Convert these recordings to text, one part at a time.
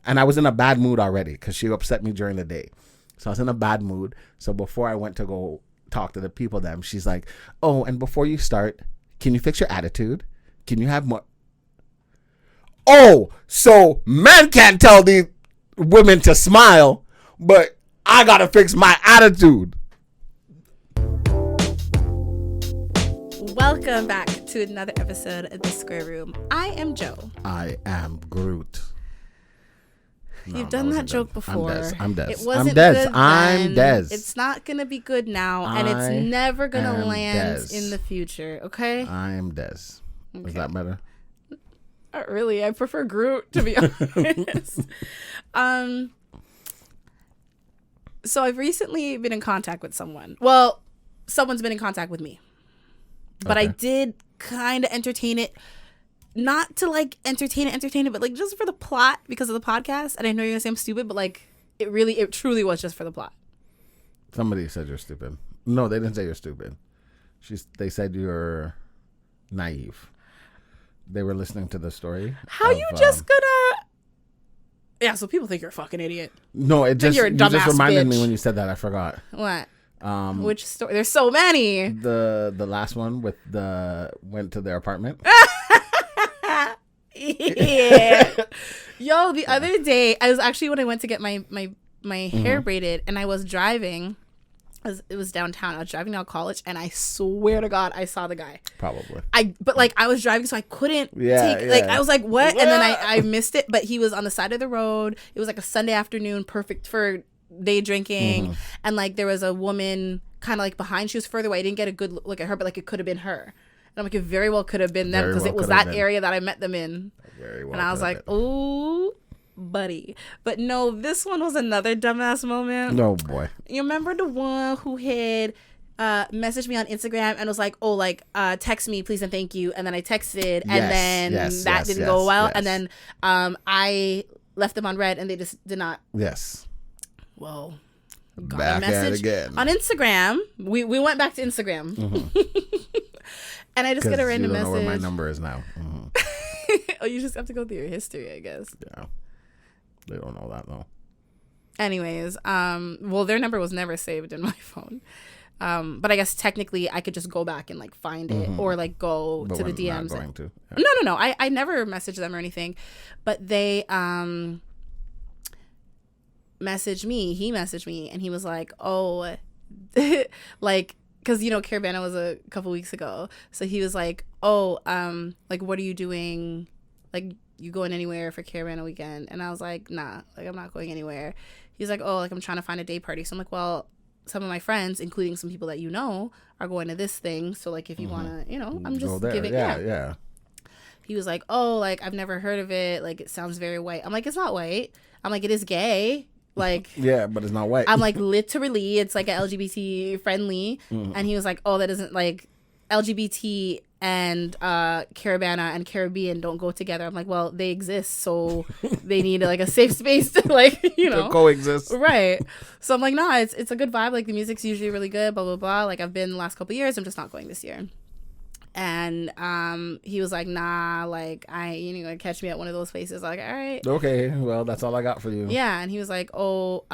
And I was in a bad mood already because she upset me during the day. So I was in a bad mood. So before I went to go talk to the people, she's like, oh, and before you start, can you fix your attitude? Can you have more? Oh, so men can't tell these women to smile, but I got to fix my attitude. Welcome back to another episode of The Square Room. I am Joe. I am Groot. You've done that joke before. I'm Des. It wasn't good I'm then. Des. It's not going to be good now, and it's never going to land in the future, okay? I am Des. Okay. Is that better? Not really. I prefer Groot, to be honest. So I've recently been in contact with someone. Well, someone's been in contact with me. But okay. I did kind of entertain it. Not to like entertain it, but like just for the plot because of the podcast. And I know you're gonna say I'm stupid, but like it truly was just for the plot. Somebody said you're stupid. No, they didn't say you're stupid. They said you're naive. They were listening to the story. How you just gonna? Yeah, so people think you're a fucking idiot. No, you just reminded bitch. me when you said that. I forgot. What? Which story? There's so many. The last one with went to their apartment. Yeah. Yo, the other day, I was actually when I went to get my hair braided, and I was driving. It was downtown. I was driving down College, and I swear to God, I saw the guy. Probably. But I was driving, so I couldn't take. I was like, what? And then I missed it. But he was on the side of the road. It was like a Sunday afternoon, perfect for day drinking, and like there was a woman kind of like behind. She was further away. I didn't get a good look at her, but like it could have been her. And I'm like, it very well could have been them because it was that area that I met them in. Very well. And I was like, ooh, buddy. But no, this one was another dumbass moment. No, boy. You remember the one who had messaged me on Instagram and was like, oh, like, text me, please and thank you. And then I texted, and then that didn't go well. Yes. And then I left them on red, and they just did not. Yes. Well, got back a message at it again. on Instagram. We went back to Instagram. And I just get a random message. You don't know where my number is now. Oh, you just have to go through your history, I guess. Yeah. They don't know that, though. Anyways, well, their number was never saved in my phone. But I guess technically I could just go back and like find it or like go to the DMs. Not going to. Yeah. No. I never messaged them or anything. But they messaged me. He messaged me and he was like, oh, like, because, you know, Caravana was a couple weeks ago. So he was like, oh, like, what are you doing? Like, you going anywhere for Caravana weekend? And I was like, nah, like, I'm not going anywhere. He's like, oh, like, I'm trying to find a day party. So I'm like, well, some of my friends, including some people that you know, are going to this thing. So, like, if you want to, you know, I'm just giving. Yeah. He was like, oh, like, I've never heard of it. Like, it sounds very white. I'm like, it's not white. I'm like, it is gay. Like, yeah, but it's not white. I'm like, literally, it's like a LGBT friendly. And he was like, oh, that isn't like LGBT and Caravana and Caribbean don't go together. I'm like, well, they exist, so they need like a safe space to like, you know, to coexist. Right. So I'm like, nah, it's a good vibe. Like the music's usually really good, blah, blah, blah. Like I've been the last couple of years. I'm just not going this year. And he was like, nah, like you're gonna catch me at one of those places. I'm like, all right. Okay, well, that's all I got for you. Yeah. And he was like, oh,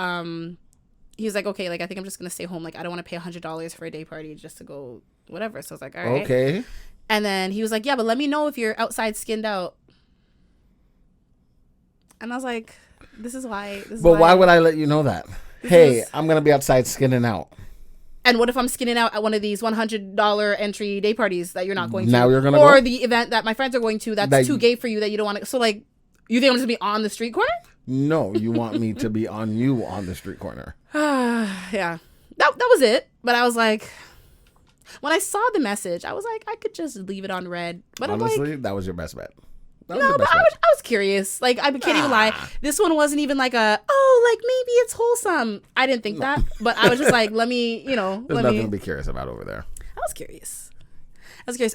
he was like, okay, like I think I'm just gonna stay home. Like I don't want to pay $100 for a day party just to go whatever. So I was like, all right. Okay. And then he was like, yeah, but let me know if you're outside skinned out. And I was like, this is why. But why would I let you know that? Hey, I'm gonna be outside skinning out. And what if I'm skinning out at one of these $100 entry day parties that you're not going to? Now you're going to go? Or the event that my friends are going to that's too gay for you that you don't want to. So, like, you think I'm just going to be on the street corner? No, you want me to be on you on the street corner. Yeah. That was it. But I was like, when I saw the message, I was like, I could just leave it on red. But honestly, I'm like, that was your best bet. No, but I was curious. Like, I can't even lie. This one wasn't even like like maybe it's wholesome. I didn't think that. But I was just like, let me, you know. There's nothing to be curious about over there. I was curious.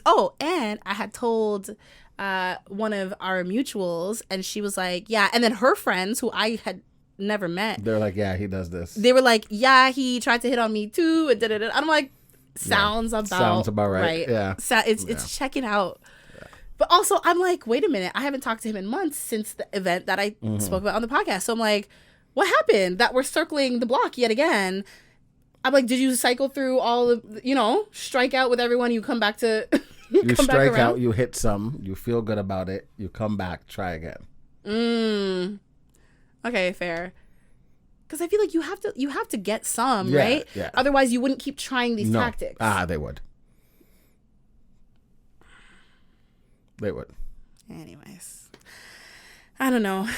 Oh, and I had told one of our mutuals, and she was like, yeah. And then her friends, who I had never met. They're like, yeah, he does this. They were like, yeah, he tried to hit on me too. And I'm like, sounds about right. Yeah. It's checking out. But also, I'm like, wait a minute. I haven't talked to him in months since the event that I spoke about on the podcast. So I'm like, what happened that we're circling the block yet again? I'm like, did you cycle through all of, strike out with everyone? You come back to, you strike out, you hit some, you feel good about it, you come back, try again. Okay, fair. Because I feel like you have to get some, right? Yeah. Otherwise, you wouldn't keep trying these tactics. They would. They would. Anyways, I don't know.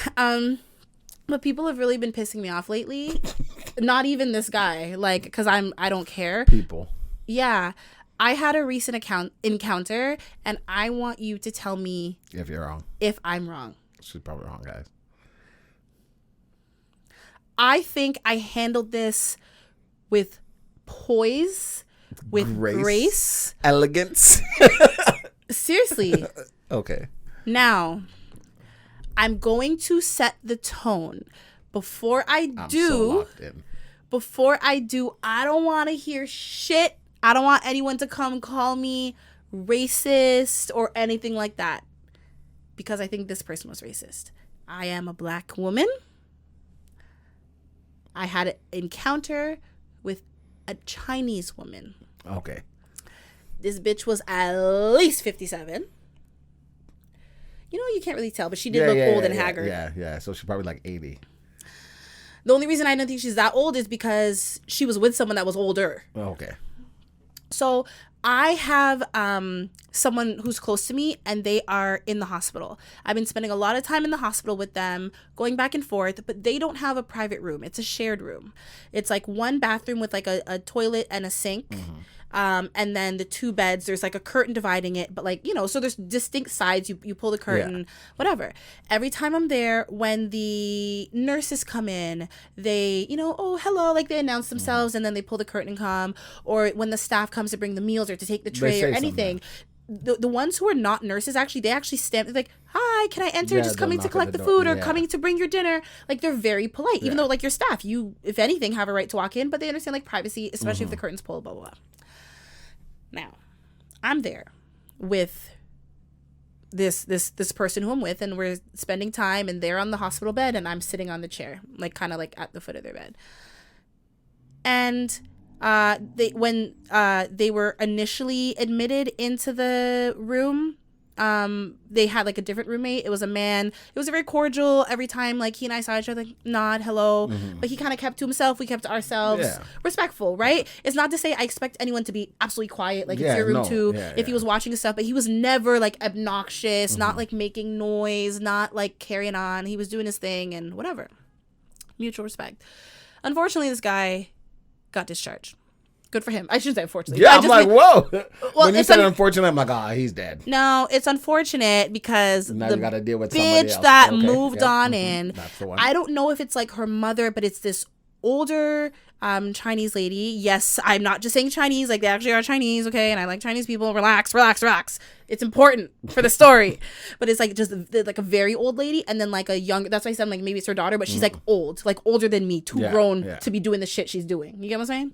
But people have really been pissing me off lately. Not even this guy, like, because I don't care. People. Yeah, I had a recent encounter, and I want you to tell me if you're wrong. If I'm wrong. She's probably wrong, guys. I think I handled this with poise, with grace, elegance. Seriously. Okay. Now, I'm going to set the tone. Before I do, I don't want to hear shit. I don't want anyone to come call me racist or anything like that. Because I think this person was racist. I am a black woman. I had an encounter with a Chinese woman. Okay. This bitch was at least 57. You can't really tell, but she did look old and haggard. Yeah. So she's probably like 80. The only reason I don't think she's that old is because she was with someone that was older. Okay. So I have someone who's close to me, and they are in the hospital. I've been spending a lot of time in the hospital with them, going back and forth, but they don't have a private room. It's a shared room. It's like one bathroom with like a toilet and a sink. Mm-hmm. And then the two beds, there's like a curtain dividing it, but like, so there's distinct sides. You pull the curtain, whatever. Every time I'm there, when the nurses come in, they, oh, hello, like they announce themselves, and then they pull the curtain and come. Or when the staff comes to bring the meals or to take the tray or anything. The ones who are not nurses, they actually stand, they're like, hi, can I enter? Just coming to collect the food or coming to bring your dinner. Like, they're very polite, even though like your staff, you, if anything, have a right to walk in, but they understand like privacy, especially if the curtain's pulled, blah, blah, blah. Now, I'm there with this person who I'm with, and we're spending time, and they're on the hospital bed, and I'm sitting on the chair, like kind of like at the foot of their bed. And when they were initially admitted into the room, they had like a different roommate. It was a man. It was very cordial. Every time like he and I saw each other, like, nod, hello. But he kind of kept to himself. We kept to ourselves. Respectful, right? It's not to say I expect anyone to be absolutely quiet, like it's your room too. If he was watching stuff, but he was never like obnoxious, not like making noise, not like carrying on. He was doing his thing and whatever. Mutual respect. Unfortunately, this guy got discharged. Good for him. I shouldn't say unfortunately. Yeah, I'm like, whoa. Well, when you said unfortunate, I'm like, he's dead. No, it's unfortunate because now the you gotta deal with bitch that moved on in. That's the one. I don't know if it's like her mother, but it's this older Chinese lady. Yes, I'm not just saying Chinese. Like, they actually are Chinese, okay? And I like Chinese people. Relax. It's important for the story. But it's like just like a very old lady, and then like a young. That's why I said like maybe it's her daughter, but she's like old, like older than me, too grown to be doing the shit she's doing. You get what I'm saying?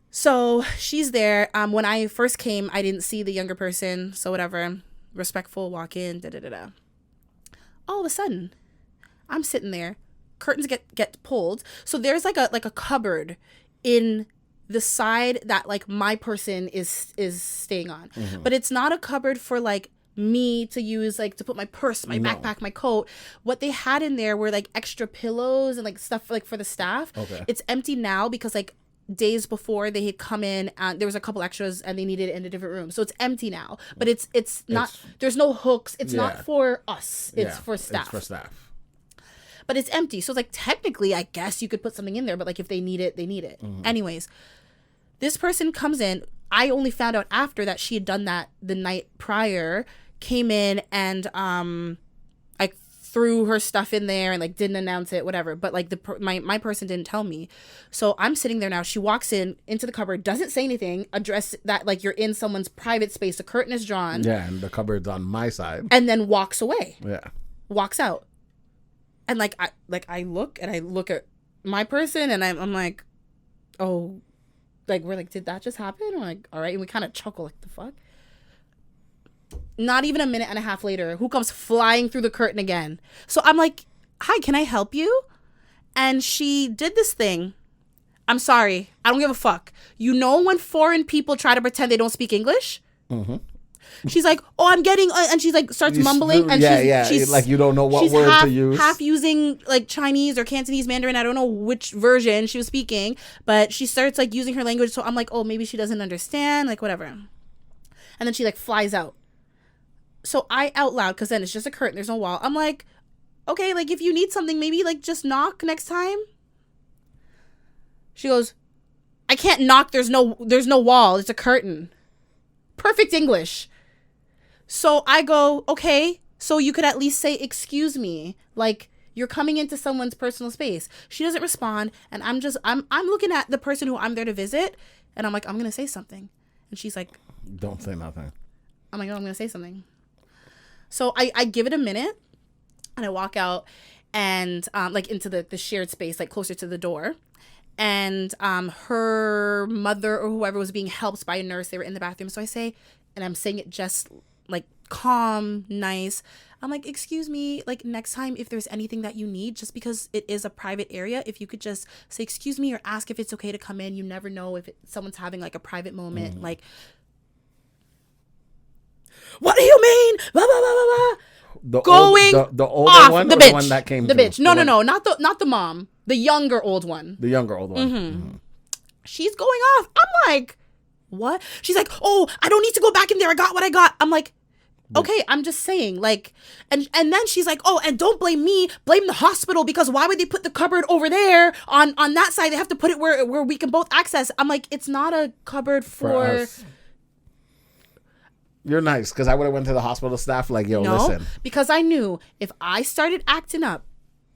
So she's there. When I first came, I didn't see the younger person. So whatever, respectful, walk in, da-da-da-da. All of a sudden, I'm sitting there. Curtains get pulled. So there's like a cupboard in the side that like my person is staying on. But it's not a cupboard for like me to use, like to put my purse, my backpack, my coat. What they had in there were like extra pillows and like stuff like for the staff. Okay. It's empty now because like days before they had come in and there was a couple extras and they needed it in a different room, so it's empty now, but it's not, there's no hooks, it's not for us, it's for staff. But it's empty, so it's like technically I guess you could put something in there, but like if they need it, they need it. Anyways, this person comes in. I only found out after that she had done that the night prior, came in and I threw her stuff in there and like didn't announce it, whatever. But like my person didn't tell me. So I'm sitting there now. She walks into the cupboard, doesn't say anything, address that like you're in someone's private space. The curtain is drawn. Yeah, and the cupboard's on my side. And then walks away. Yeah. Walks out. And I look at my person and I'm like, oh, like we're like, did that just happen? Or like, all right, and we kind of chuckle like the fuck. not even a minute and a half later, who comes flying through the curtain again. So I'm like, hi, can I help you? And she did this thing. I'm sorry. I don't give a fuck. You know when foreign people try to pretend they don't speak English? Mm-hmm. She's like, oh, I'm getting, and she's like, starts mumbling. And she's like, you don't know what word to use. Half using like Chinese or Cantonese Mandarin. I don't know which version she was speaking, but she starts like using her language. So I'm like, oh, maybe she doesn't understand, like whatever. And then she like flies out. So I out loud, because then it's just a curtain, there's no wall. I'm like, okay, like if you need something, maybe like just knock next time. She goes, I can't knock. There's no wall. It's a curtain. Perfect English. So I go, okay, so you could at least say, excuse me. Like, you're coming into someone's personal space. She doesn't respond. And I'm looking at the person who I'm there to visit. And I'm like, I'm going to say something. And she's like, don't say nothing. I'm like, no, I'm going to say something. So I give it a minute. And I walk out and like into the shared space, like closer to the door. And her mother or whoever was being helped by a nurse. They were in the bathroom. So I say, and I'm saying it just like calm, nice. I'm like, excuse me, like next time if there's anything that you need, just because it is a private area, if you could just say, excuse me, or ask if it's okay to come in. You never know if someone's having like a private moment. Mm-hmm. Like, what do you mean? Blah, blah, blah, blah, blah. The older off, one, the bitch, the one that came. The through. Bitch. No, not the mom. The younger old one. The younger old one. Mm-hmm. Mm-hmm. She's going off. I'm like, what? She's like, oh, I don't need to go back in there. I got what I got. I'm like, okay, I'm just saying, like, and then she's like, oh, and don't blame me, blame the hospital, because why would they put the cupboard over there on that side? They have to put it where we can both access. I'm like, it's not a cupboard for us. You're nice, because I would have went to the hospital staff like, yo, listen. Because I knew if I started acting up,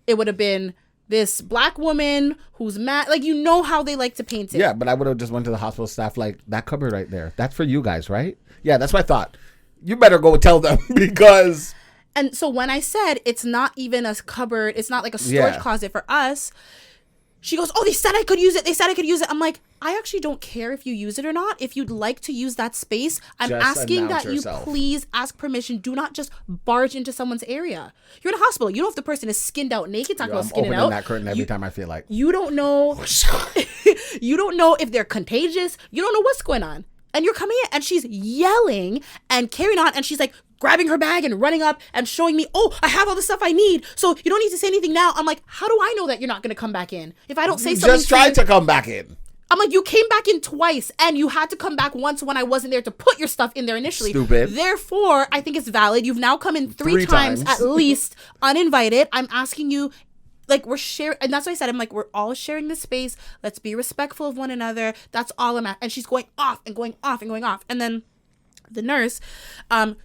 it would have been this black woman who's mad. Like, you know how they like to paint it. Yeah, but I would have just went to the hospital staff like, that cupboard right there, that's for you guys, right? Yeah, that's what I thought. You better go tell them, because... And so when I said it's not even a cupboard, it's not like a storage closet for us, she goes, oh, they said I could use it. They said I could use it. I'm like, I actually don't care if you use it or not. If you'd like to use that space, I'm just asking that yourself. You please ask permission. Do not just barge into someone's area. You're in a hospital. You know if the person is skinned out naked. Talk about skinning out. I'm opening that curtain every time I feel like. You don't know. You don't know if they're contagious. You don't know what's going on. And you're coming in and she's yelling and carrying on. And she's like grabbing her bag and running up and showing me, oh, I have all the stuff I need. So you don't need to say anything now. I'm like, how do I know that you're not going to come back in? If I don't say something. Just tried to come back in. I'm like, you came back in twice and you had to come back once when I wasn't there to put your stuff in there initially. Stupid. Therefore, I think it's valid. You've now come in three times at least uninvited. I'm asking you, like, we're sharing, and that's what I said. I'm like, we're all sharing this space. Let's be respectful of one another. That's all I'm at. And she's going off and going off and going off. And then the nurse,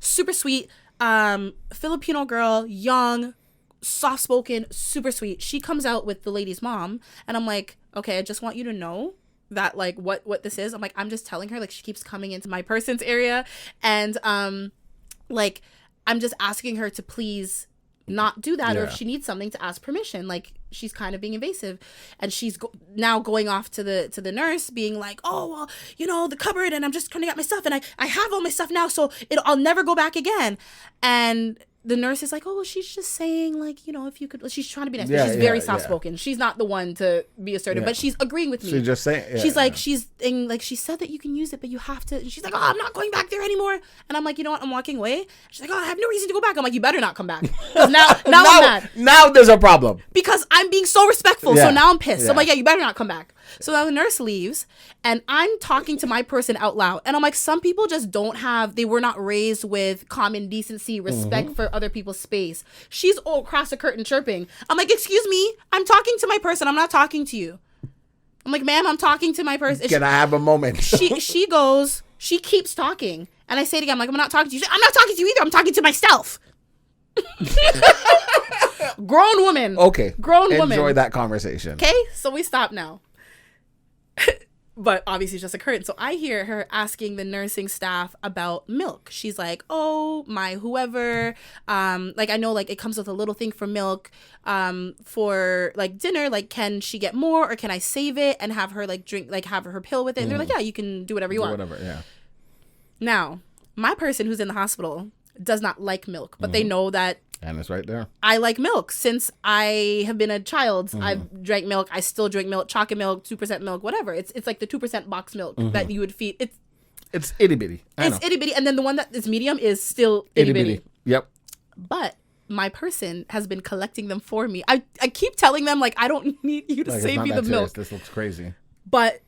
super sweet, Filipino girl, young, soft-spoken, super sweet. She comes out with the lady's mom. And I'm like, okay, I just want you to know that, like, what this is. I'm like, I'm just telling her, like, she keeps coming into my person's area. And, like, I'm just asking her to please not do that, or if she needs something, to ask permission. Like, she's kind of being invasive, and she's now going off to the nurse being like, oh, well, you know, the cupboard, and I'm just trying to get my stuff, and I have all my stuff now, so I'll never go back again. And the nurse is like, oh, well, she's just saying, like, you know, if you could, she's trying to be nice, but she's very soft-spoken. She's not the one to be assertive, but she's agreeing with me. She's just saying, she's like, she said that you can use it, but you have to, and she's like, oh, I'm not going back there anymore. And I'm like, you know what, I'm walking away. She's like, oh, I have no reason to go back. I'm like, you better not come back. Because now I'm mad. Now there's a problem. Because I'm being so respectful, so now I'm pissed. So I'm like, yeah, you better not come back. So now the nurse leaves, and I'm talking to my person out loud. And I'm like, some people just they were not raised with common decency, respect for other people's space. She's all across the curtain chirping. I'm like, excuse me, I'm talking to my person. I'm not talking to you. I'm like, ma'am, I'm talking to my person. Can I have a moment? she goes, she keeps talking. And I say it again, I'm like, I'm not talking to you. I'm not talking to you either. I'm talking to myself. Grown woman. Okay. Grown woman. Enjoy that conversation. Okay, so we stop now. But obviously it's just a curtain. So I hear her asking the nursing staff about milk. She's like, oh, my whoever, like, I know, like, it comes with a little thing for milk, for, like, dinner. Like, can she get more, or can I save it and have her, like, drink, like, have her pill with it? And they're like, yeah, you can do whatever you want. Whatever, yeah. Now, my person who's in the hospital does not like milk, but they know that And it's right there. I like milk since I have been a child. I've drank milk. I still drink milk, chocolate milk, 2% milk, whatever. It's like the 2% box milk that you would feed. It's itty bitty. It's itty bitty, and then the one that is medium is still itty bitty. Yep. But my person has been collecting them for me. I keep telling them, like, I don't need you to save me the milk. This looks crazy. But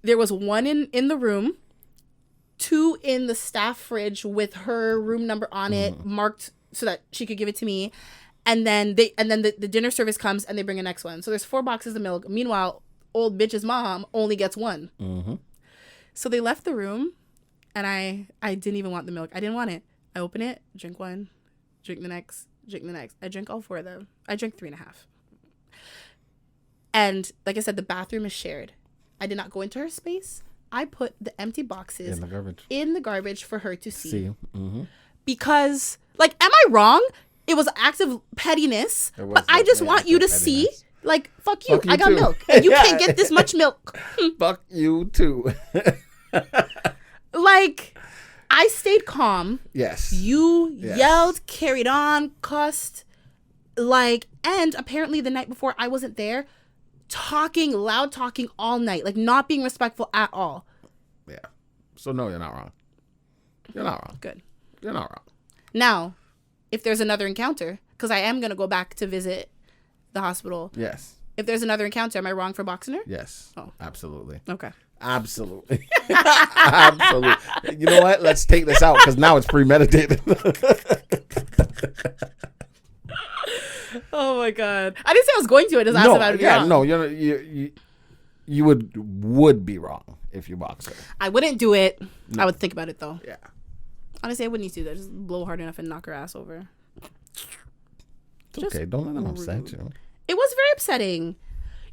there was one in the room, 2 in the staff fridge with her room number on it, marked so that she could give it to me. And then the dinner service comes and they bring a next one. So there's 4 boxes of milk. Meanwhile, old bitch's mom only gets 1. Mm-hmm. So they left the room, and I didn't even want the milk. I didn't want it. I open it, drink one, drink the next, drink the next. I drink all 4 of them. I drank 3.5. And like I said, the bathroom is shared. I did not go into her space. I put the empty boxes in the garbage for her to see. Mm-hmm. Because, like, am I wrong? It was an act of pettiness, but I just want you to see, like, fuck you. I got too. milk. And you can't get this much milk. Fuck you too. Like, I stayed calm. Yes. You yelled, carried on, cussed. Like, and apparently the night before I wasn't there, loud talking all night, like not being respectful at all. Yeah. So no, you're not wrong. You're not wrong. Good. You're not wrong. Now, if there's another encounter, because I am going to go back to visit the hospital. Yes. If there's another encounter, am I wrong for boxing her? Yes. Oh. Absolutely. Okay. Absolutely. Absolutely. You know what? Let's take this out because now it's premeditated. Oh my God. I didn't say I was going to. I just asked if I would be wrong. No, you would be wrong if you box her. I wouldn't do it. No. I would think about it though. Yeah. Honestly, I wouldn't need to do that. Just blow hard enough and knock her ass over. It's okay. Don't let them upset you. It was very upsetting.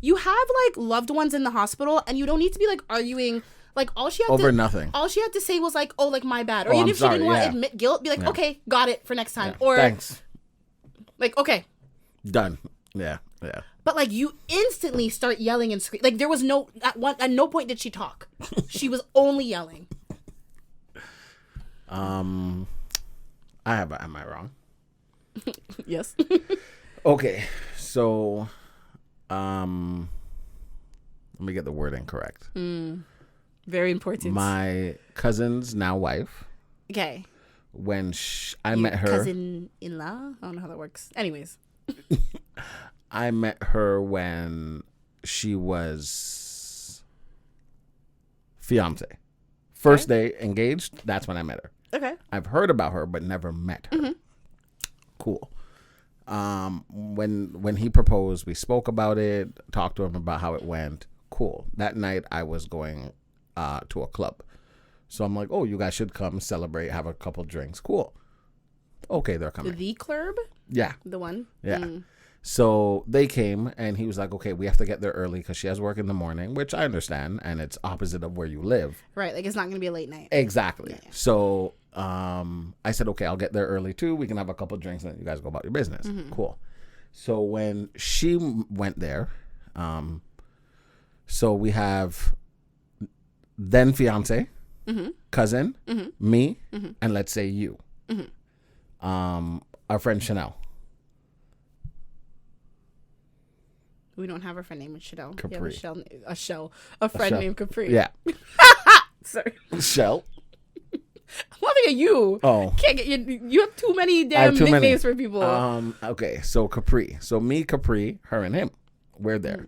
You have like loved ones in the hospital and you don't need to be like arguing. Like all she had over nothing. All she had to say was like, "Oh, like my bad," or even if she didn't want to admit guilt, be like, "Okay, got it for next time," or thanks. Like, okay, done. Yeah. But like you instantly start yelling and screaming. Like there was at no point did she talk. She was only yelling. Am I wrong? Yes. Okay, so let me get the wording correct. Very important. My cousin's now wife. Okay. When I met her. Cousin-in-law? I don't know how that works. Anyways. I met her when she was fiance. First day engaged, that's when I met her. Okay. I've heard about her, but never met her. Mm-hmm. Cool. When he proposed, we spoke about it, talked to him about how it went. Cool. That night I was going to a club. So I'm like, oh, you guys should come celebrate, have a couple drinks. Cool. Okay, they're coming. The club? Yeah. The one? Yeah. So they came and he was like, okay, we have to get there early because she has work in the morning, which I understand. And it's opposite of where you live. Right. Like it's not going to be a late night. Exactly. Yeah. So I said, okay, I'll get there early too. We can have a couple drinks and you guys go about your business. Mm-hmm. Cool. So when she went there, so we have then fiance, cousin, me, and let's say you. Our friend Chanel. We don't have a friend named Chanel. Capri. A friend named Capri. Yeah. Sorry. Shell. I'm laughing at you. Oh. Can't get you have too many damn nicknames for people. Okay, so Capri. So me, Capri, her and him. We're there.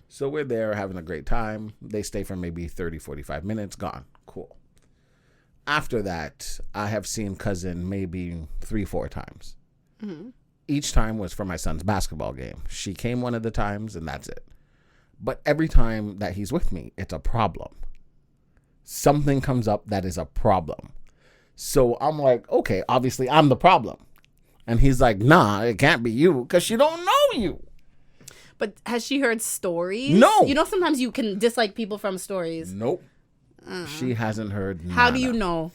So we're there having a great time. They stay for maybe 30, 45 minutes. Gone. Cool. After that, I have seen cousin maybe 3-4 times. Each time was for my son's basketball game. She came one of the times and that's it. But every time that he's with me, it's a problem. Something comes up that is a problem. So I'm like, okay, obviously I'm the problem. And he's like, nah, it can't be you because she don't know you. But has she heard stories? No. You know, sometimes you can dislike people from stories. Nope. She hasn't heard nada. How do you know?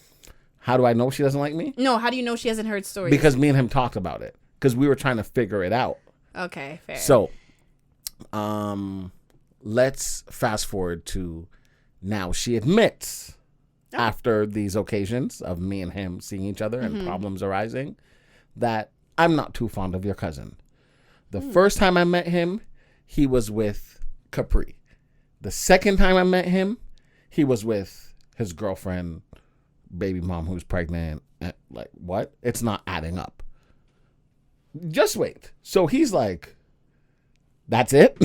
How do I know she doesn't like me? No, how do you know she hasn't heard stories? Because me and him talked about it. Because we were trying to figure it out. Okay, fair. So, let's fast forward to now. She admits after these occasions of me and him seeing each other and problems arising, that I'm not too fond of your cousin. The first time I met him, he was with Capri. The second time I met him, he was with his girlfriend, baby mom who's pregnant. Like, what? It's not adding up. Just wait. So he's like, that's it?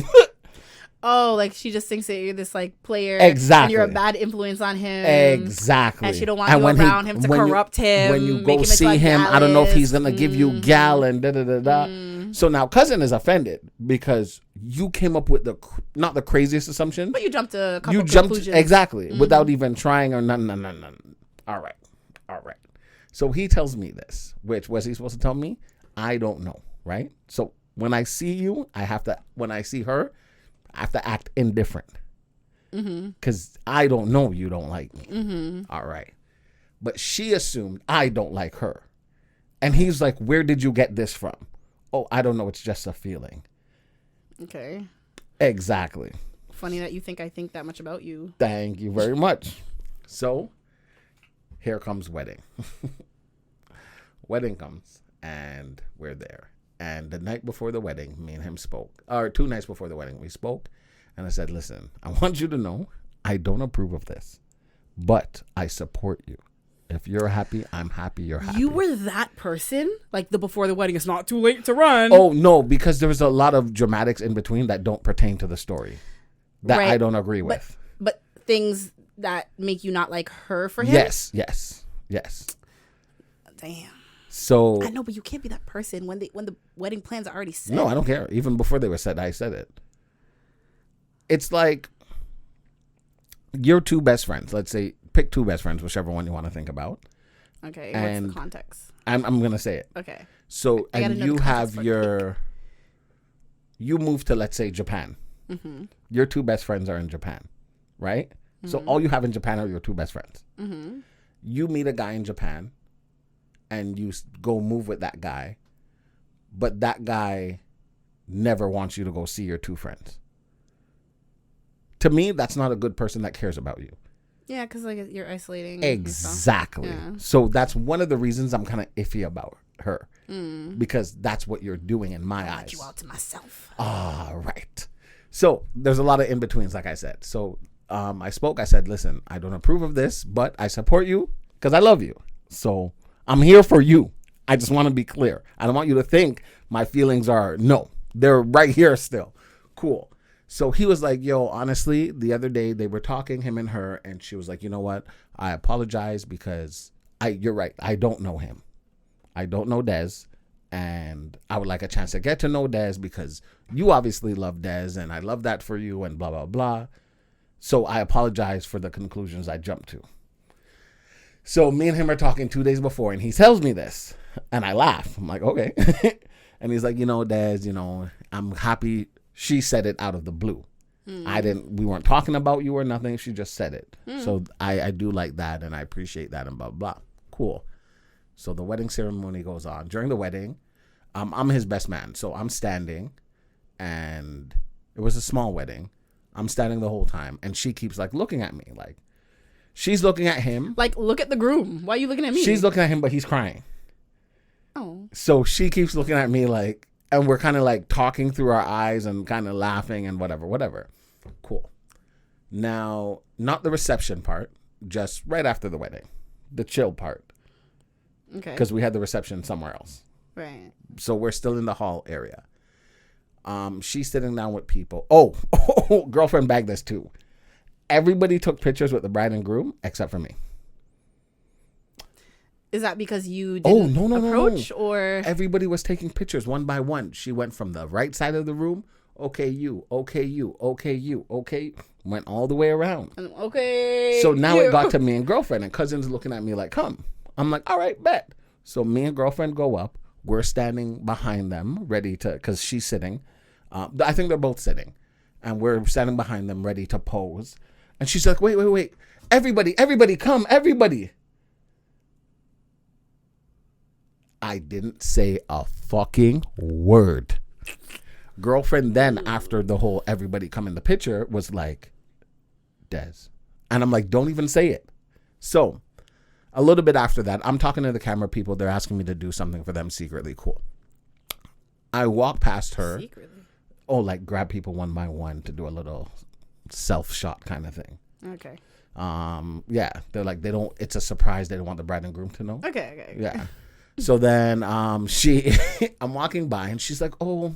Oh, like she just thinks that you're this like player. Exactly. And you're a bad influence on him. Exactly. And she don't want you around him to corrupt him. When you go see him, I don't know if he's going to give you gal and da-da-da-da. So now cousin is offended because you came up with not the craziest assumption. But you jumped a couple conclusions. Exactly. Without even trying or none. All right. So he tells me this, which was he supposed to tell me? I don't know, right? So when I see you, when I see her, I have to act indifferent because I don't know you don't like me. All right. But she assumed I don't like her. And he's like, where did you get this from? Oh, I don't know. It's just a feeling. Okay. Exactly. Funny that you think I think that much about you. Thank you very much. So here comes wedding. Wedding comes and we're there. And the night before the wedding, me and him spoke. Or 2 nights before the wedding, we spoke. And I said, listen, I want you to know I don't approve of this. But I support you. If you're happy, I'm happy you're happy. You were that person? Like the before the wedding, it's not too late to run. Oh, no, because there was a lot of dramatics in between that don't pertain to the story. That right. I don't agree with. But things that make you not like her for him? Yes. Damn. So I know, but you can't be that person when the wedding plans are already set. No, I don't care. Even before they were set, I said it. It's like your 2 best friends. Let's say pick 2 best friends, whichever one you want to think about. Okay. And what's the context? I'm gonna say it. Okay. So and you have you move to, let's say, Japan. Mm-hmm. Your 2 best friends are in Japan, right? Mm-hmm. So all you have in Japan are your 2 best friends. Mm-hmm. You meet a guy in Japan. And you go move with that guy, but that guy never wants you to go see your 2 friends. To me, that's not a good person that cares about you. Yeah, because like you're isolating. Exactly. Yeah. So that's one of the reasons I'm kind of iffy about her, because that's what you're doing in my eyes. I want you out to myself. Right. So there's a lot of in betweens, like I said. So I spoke. I said, listen, I don't approve of this, but I support you because I love you. So I'm here for you. I just want to be clear. I don't want you to think my feelings are, no, they're right here still. Cool. So he was like, yo, honestly, the other day they were talking, him and her, and she was like, you know what? I apologize because you're right. I don't know him. I don't know Dez. And I would like a chance to get to know Dez because you obviously love Dez and I love that for you and blah, blah, blah. So I apologize for the conclusions I jumped to. So me and him are talking 2 days before, and he tells me this, and I laugh. I'm like, okay. And he's like, you know, Dez, I'm happy she said it out of the blue. We weren't talking about you or nothing. She just said it. So I do like that, and I appreciate that, and blah, blah. Cool. So the wedding ceremony goes on. During the wedding, I'm his best man. So I'm standing, and it was a small wedding. I'm standing the whole time, and she keeps like looking at me like, she's looking at him. Like, look at the groom. Why are you looking at me? She's looking at him, but he's crying. Oh. So she keeps looking at me like, and we're kind of like talking through our eyes and kind of laughing and whatever. Cool. Now, not the reception part, just right after the wedding. The chill part. Okay. Because we had the reception somewhere else. Right. So we're still in the hall area. She's sitting down with people. Oh, girlfriend bagged this too. Everybody took pictures with the bride and groom except for me. Is that because you didn't approach? Or everybody was taking pictures one by one. She went from the right side of the room. Okay, you. Okay, you. Okay, you. Okay. Went all the way around. Okay. So now it got to me and girlfriend, and cousin's looking at me like, come. I'm like, all right, bet. So me and girlfriend go up. We're standing behind them, ready to, because she's sitting. I think they're both sitting. And we're standing behind them, ready to pose. And she's like, wait. Everybody, come, everybody. I didn't say a fucking word. Girlfriend then, after the whole everybody come in the picture, was like, Des. And I'm like, don't even say it. So a little bit after that, I'm talking to the camera people. They're asking me to do something for them secretly. Cool. I walk past her. Secretly? Oh, like grab people one by one to do a little self-shot kind of thing. Okay. Yeah. They're like, they don't, it's a surprise. They don't want the bride and groom to know. Okay. Yeah. So then I'm walking by and she's like, oh,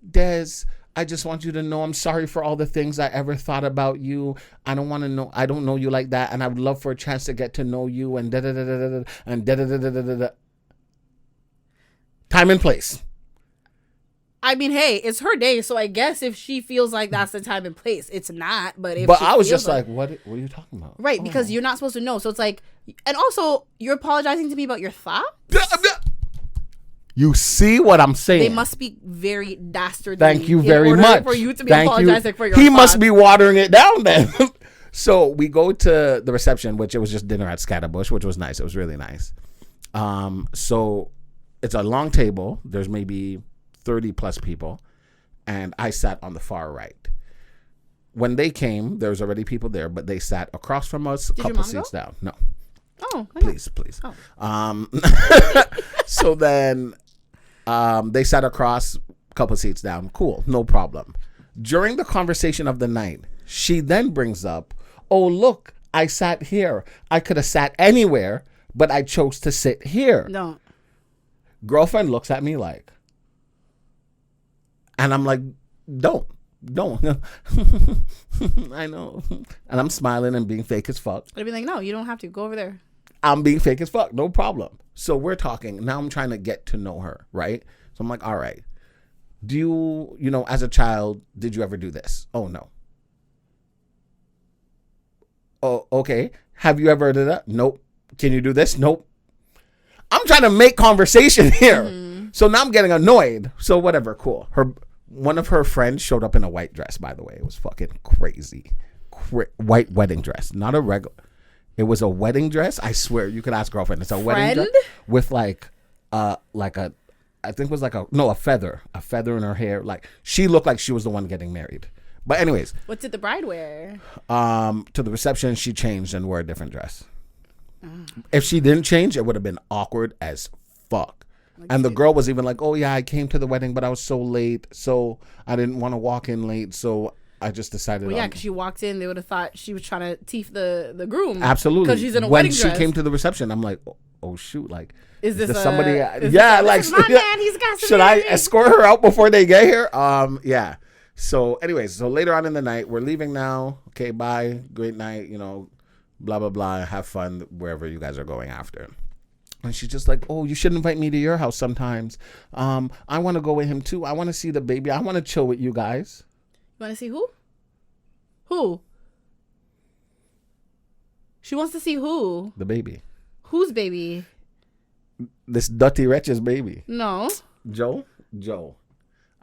Des, I just want you to know I'm sorry for all the things I ever thought about you. I don't know you like that, and I would love for a chance to get to know you and da da da da da and da da da da da da. Time and place. I mean, hey, it's her day, so I guess if she feels like that's the time and place, it's not. But I was just like, what are you talking about? Right, because you're not supposed to know. So it's like, and also you're apologizing to me about your thoughts. You see what I'm saying? They must be very dastardly. Thank you very much. For you to be apologizing for your He thoughts. must be watering it down then. So we go to the reception, which it was just dinner at Scatterbush, which was nice. It was really nice. So it's a long table. There's maybe 30 plus people. And I sat on the far right. When they came, there was already people there, but they sat across from us, a couple seats down. No. Oh, please. Oh. So then they sat across a couple seats down. Cool, no problem. During the conversation of the night, she then brings up, oh, look, I sat here. I could have sat anywhere, but I chose to sit here. No. Girlfriend looks at me like, and I'm like, don't. I know. And I'm smiling and being fake as fuck. I'd be like, no, you don't have to. Go over there. I'm being fake as fuck. No problem. So we're talking. Now I'm trying to get to know her, right? So I'm like, all right. Do you, as a child, did you ever do this? Oh, no. Oh, okay. Have you ever done that? Nope. Can you do this? Nope. I'm trying to make conversation here. Mm-hmm. So now I'm getting annoyed. So whatever. Cool. One of her friends showed up in a white dress, by the way. It was fucking crazy. White wedding dress. Not a regular. It was a wedding dress. I swear, you could ask girlfriend. It's a wedding dress with I think it was a feather in her hair. Like she looked like she was the one getting married. But anyways, what did the bride wear? To the reception, she changed and wore a different dress. If she didn't change, it would have been awkward as fuck. And the girl was even like, "Oh yeah, I came to the wedding, but I was so late, so I didn't want to walk in late, so I just decided." Well, yeah, because she walked in, they would have thought she was trying to teeth the groom. Absolutely, because she's in a wedding dress. When she came to the reception, I'm like, "Oh shoot, like, is this somebody?" This is my man. He's got some. Should I escort her out before they get here? Yeah. So, anyways, so later on in the night, we're leaving now. Okay, bye. Great night. Blah blah blah. Have fun wherever you guys are going after. And she's just like, oh, you should invite me to your house sometimes. I want to go with him too. I want to see the baby. I want to chill with you guys. You want to see who? Who? She wants to see who? The baby. Whose baby? This dirty wretch's baby. No. Joe.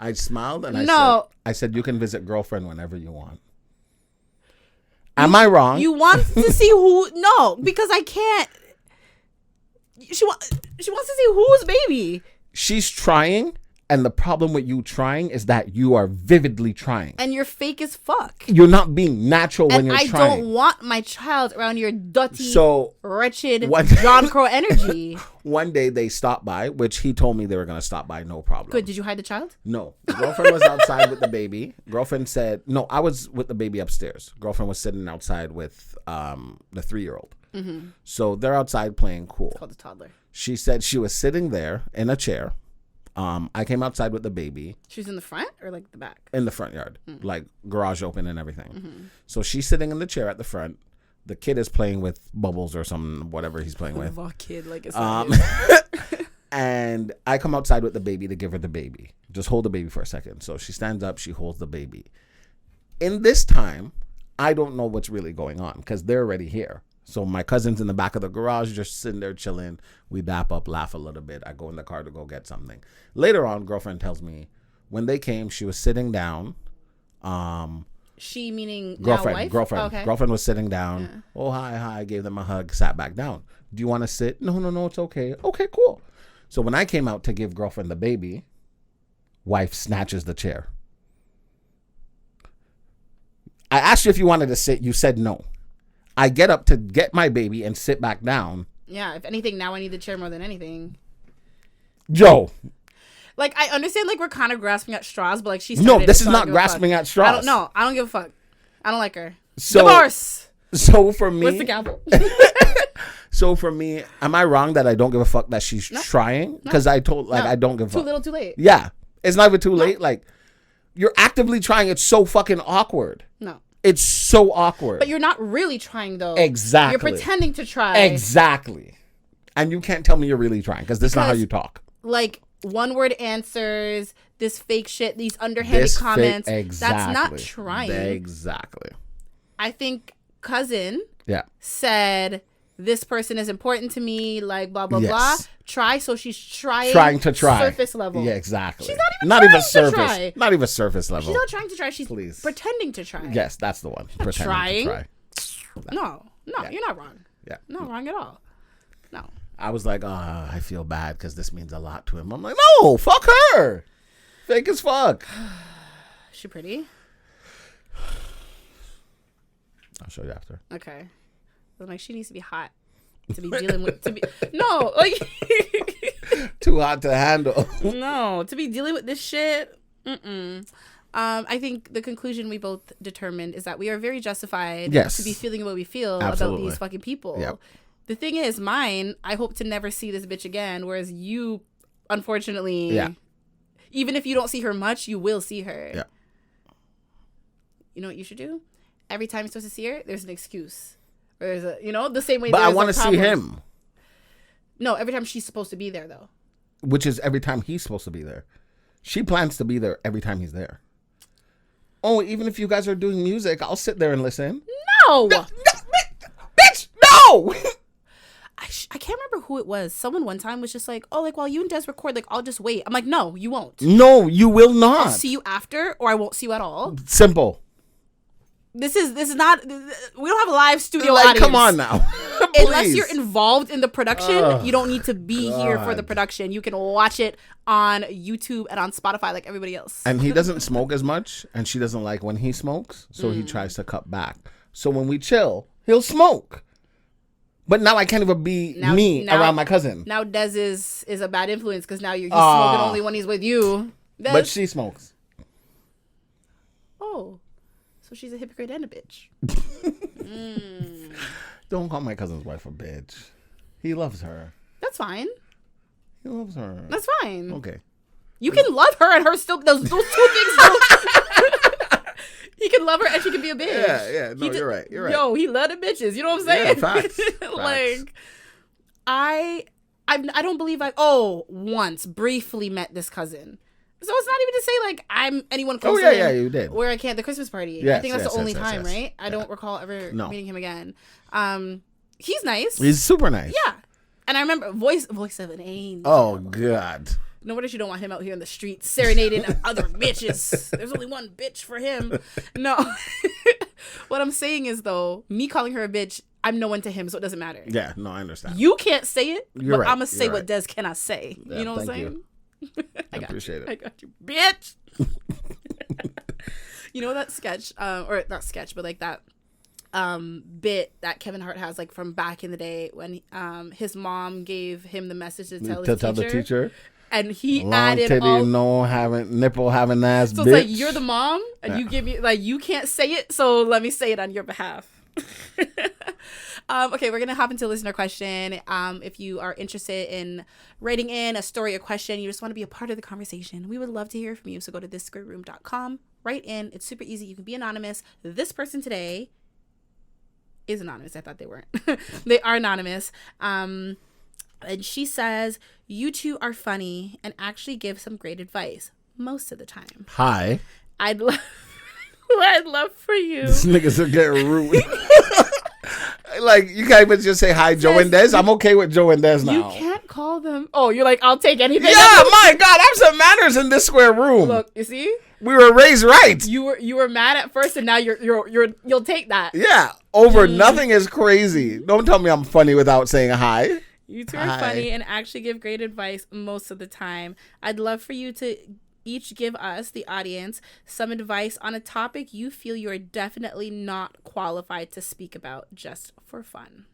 I smiled and I said, you can visit girlfriend whenever you want. Am I wrong? You want to see who? No, because I can't. She wants to see whose baby. She's trying, and the problem with you trying is that you are vividly trying. And you're fake as fuck. You're not being natural when you're trying. I don't want my child around your dirty, wretched John Crow energy. One day they stopped by, which he told me they were going to stop by, no problem. Good. Did you hide the child? No. Girlfriend was outside with the baby. Girlfriend said, no, I was with the baby upstairs. Girlfriend was sitting outside with the 3-year-old. Mm-hmm. So they're outside playing cool. It's called a toddler. She said she was sitting there in a chair. I came outside with the baby. She was in the front or like the back? In the front yard, like garage open and everything. Mm-hmm. So she's sitting in the chair at the front. The kid is playing with bubbles or something, whatever he's playing with. Kid, like it's And I come outside with the baby to give her the baby. Just hold the baby for a second. So she stands up, she holds the baby. In this time, I don't know what's really going on because they're already here. So my cousin's in the back of the garage, just sitting there chilling. We dap up, laugh a little bit. I go in the car to go get something. Later on, girlfriend tells me when they came, she was sitting down. She meaning girlfriend? Now wife? Girlfriend. Oh, okay. Girlfriend was sitting down. Yeah. Oh, hi. Gave them a hug, sat back down. Do you want to sit? No, it's okay. Okay, cool. So when I came out to give girlfriend the baby, wife snatches the chair. I asked you if you wanted to sit. You said no. I get up to get my baby and sit back down. Yeah, if anything, now I need the chair more than anything. Joe. Like, I understand, like, we're kind of grasping at straws, but, like, she's No, this is not grasping at straws. I don't know. I don't give a fuck. I don't like her. So, divorce. So for me, what's the gavel? So for me, am I wrong that I don't give a fuck that she's trying? Because I told, like, I don't give a fuck. Too little, too late. Yeah. It's not even too late. Like, you're actively trying. It's so fucking awkward. No. It's so awkward. But you're not really trying, though. Exactly. You're pretending to try. Exactly. And you can't tell me you're really trying because this is not how you talk. Like, one-word answers, this fake shit, these underhanded comments. Exactly. That's not trying. Exactly. I think cousin said, this person is important to me, like, blah, blah, blah. Try, so she's trying to try. Surface level. Yeah, exactly. She's not even surface. try. Not even surface level. She's not trying to try. She's pretending to try. Yes, that's the one. Pretending to try. No, you're not wrong. Yeah. Not wrong at all. No. I was like, I feel bad because this means a lot to him. I'm like, no, fuck her. Fake as fuck. Is she pretty? I'll show you after. Okay. I'm like, she needs to be hot to be dealing with. No, like too hot to handle. No, to be dealing with this shit. I think the conclusion we both determined is that we are very justified to be feeling what we feel about these fucking people. Yep. The thing is, mine, I hope to never see this bitch again. Whereas you, unfortunately, even if you don't see her much, you will see her. Yeah. You know what you should do? Every time you're supposed to see her, there's an excuse. Or there's a, the same way. But I want to see him. No, every time she's supposed to be there, though. Which is every time he's supposed to be there. She plans to be there every time he's there. Oh, even if you guys are doing music, I'll sit there and listen. No! Bitch, no! I can't remember who it was. Someone one time was just like, oh, like, while you and Des record, like, I'll just wait. I'm like, no, you won't. No, you will not. I'll see you after, or I won't see you at all. Simple. This is not, we don't have a live studio audience. Come on now. Unless you're involved in the production, you don't need to be here for the production. You can watch it on YouTube and on Spotify like everybody else. And he doesn't smoke as much, and she doesn't like when he smokes, so he tries to cut back. So when we chill, he'll smoke. But now I can't even be around my cousin. Now Des is a bad influence because now he's smoking only when he's with you. Des. But she smokes. Oh. So she's a hypocrite and a bitch. Don't call my cousin's wife a bitch. He loves her. That's fine. He loves her. That's fine. Okay. You can love her and her still. Those two things don't. He can love her and she can be a bitch. Yeah. No, you're right. You're right. Yo, he love the bitches. You know what I'm saying? Yeah, facts. Like, I don't believe once briefly met this cousin. So it's not even to say like I'm anyone close to him. Yeah, you did. Where I can't the Christmas party. Yes, I think that's the only time, right? I don't recall ever meeting him again. He's nice. He's super nice. Yeah. And I remember voice of an angel. Oh God. No wonder you don't want him out here in the streets serenading other bitches. There's only one bitch for him. No. What I'm saying is though, me calling her a bitch, I'm no one to him, so it doesn't matter. Yeah, no, I understand. You can't say it, but right. I'm gonna say what Des cannot say. Yeah, you know what I'm saying? You. I appreciate it. I got you, bitch. You know that sketch, or not sketch, but like that bit that Kevin Hart has, like from back in the day when his mom gave him the message to tell the teacher, and he added titty, nipple having ass. So bitch. It's like you're the mom, and you give me like you can't say it, so let me say it on your behalf. Okay, we're gonna hop into a listener question. If you are interested in writing in a story or question, you just want to be a part of the conversation, we would love to hear from you. So go to thisgreatroom.com, write in. It's super easy. You can be anonymous. This person today is anonymous. I thought they weren't. They are anonymous. And she says, you two are funny and actually give some great advice most of the time. Hi. I'd love for you. This niggas are getting rude. Like, you can't even just say hi, Joe and Des. I'm okay with Joe and Des now. You can't call them. Oh, you're like, I'll take anything. Yeah, my God, have some manners in this square room. Look, you see? We were raised right. You were mad at first, and now you'll take that. Yeah, over nothing is crazy. Don't tell me I'm funny without saying hi. You two are funny and actually give great advice most of the time. I'd love for you to each give us, the audience, some advice on a topic you feel you're definitely not qualified to speak about, just for fun.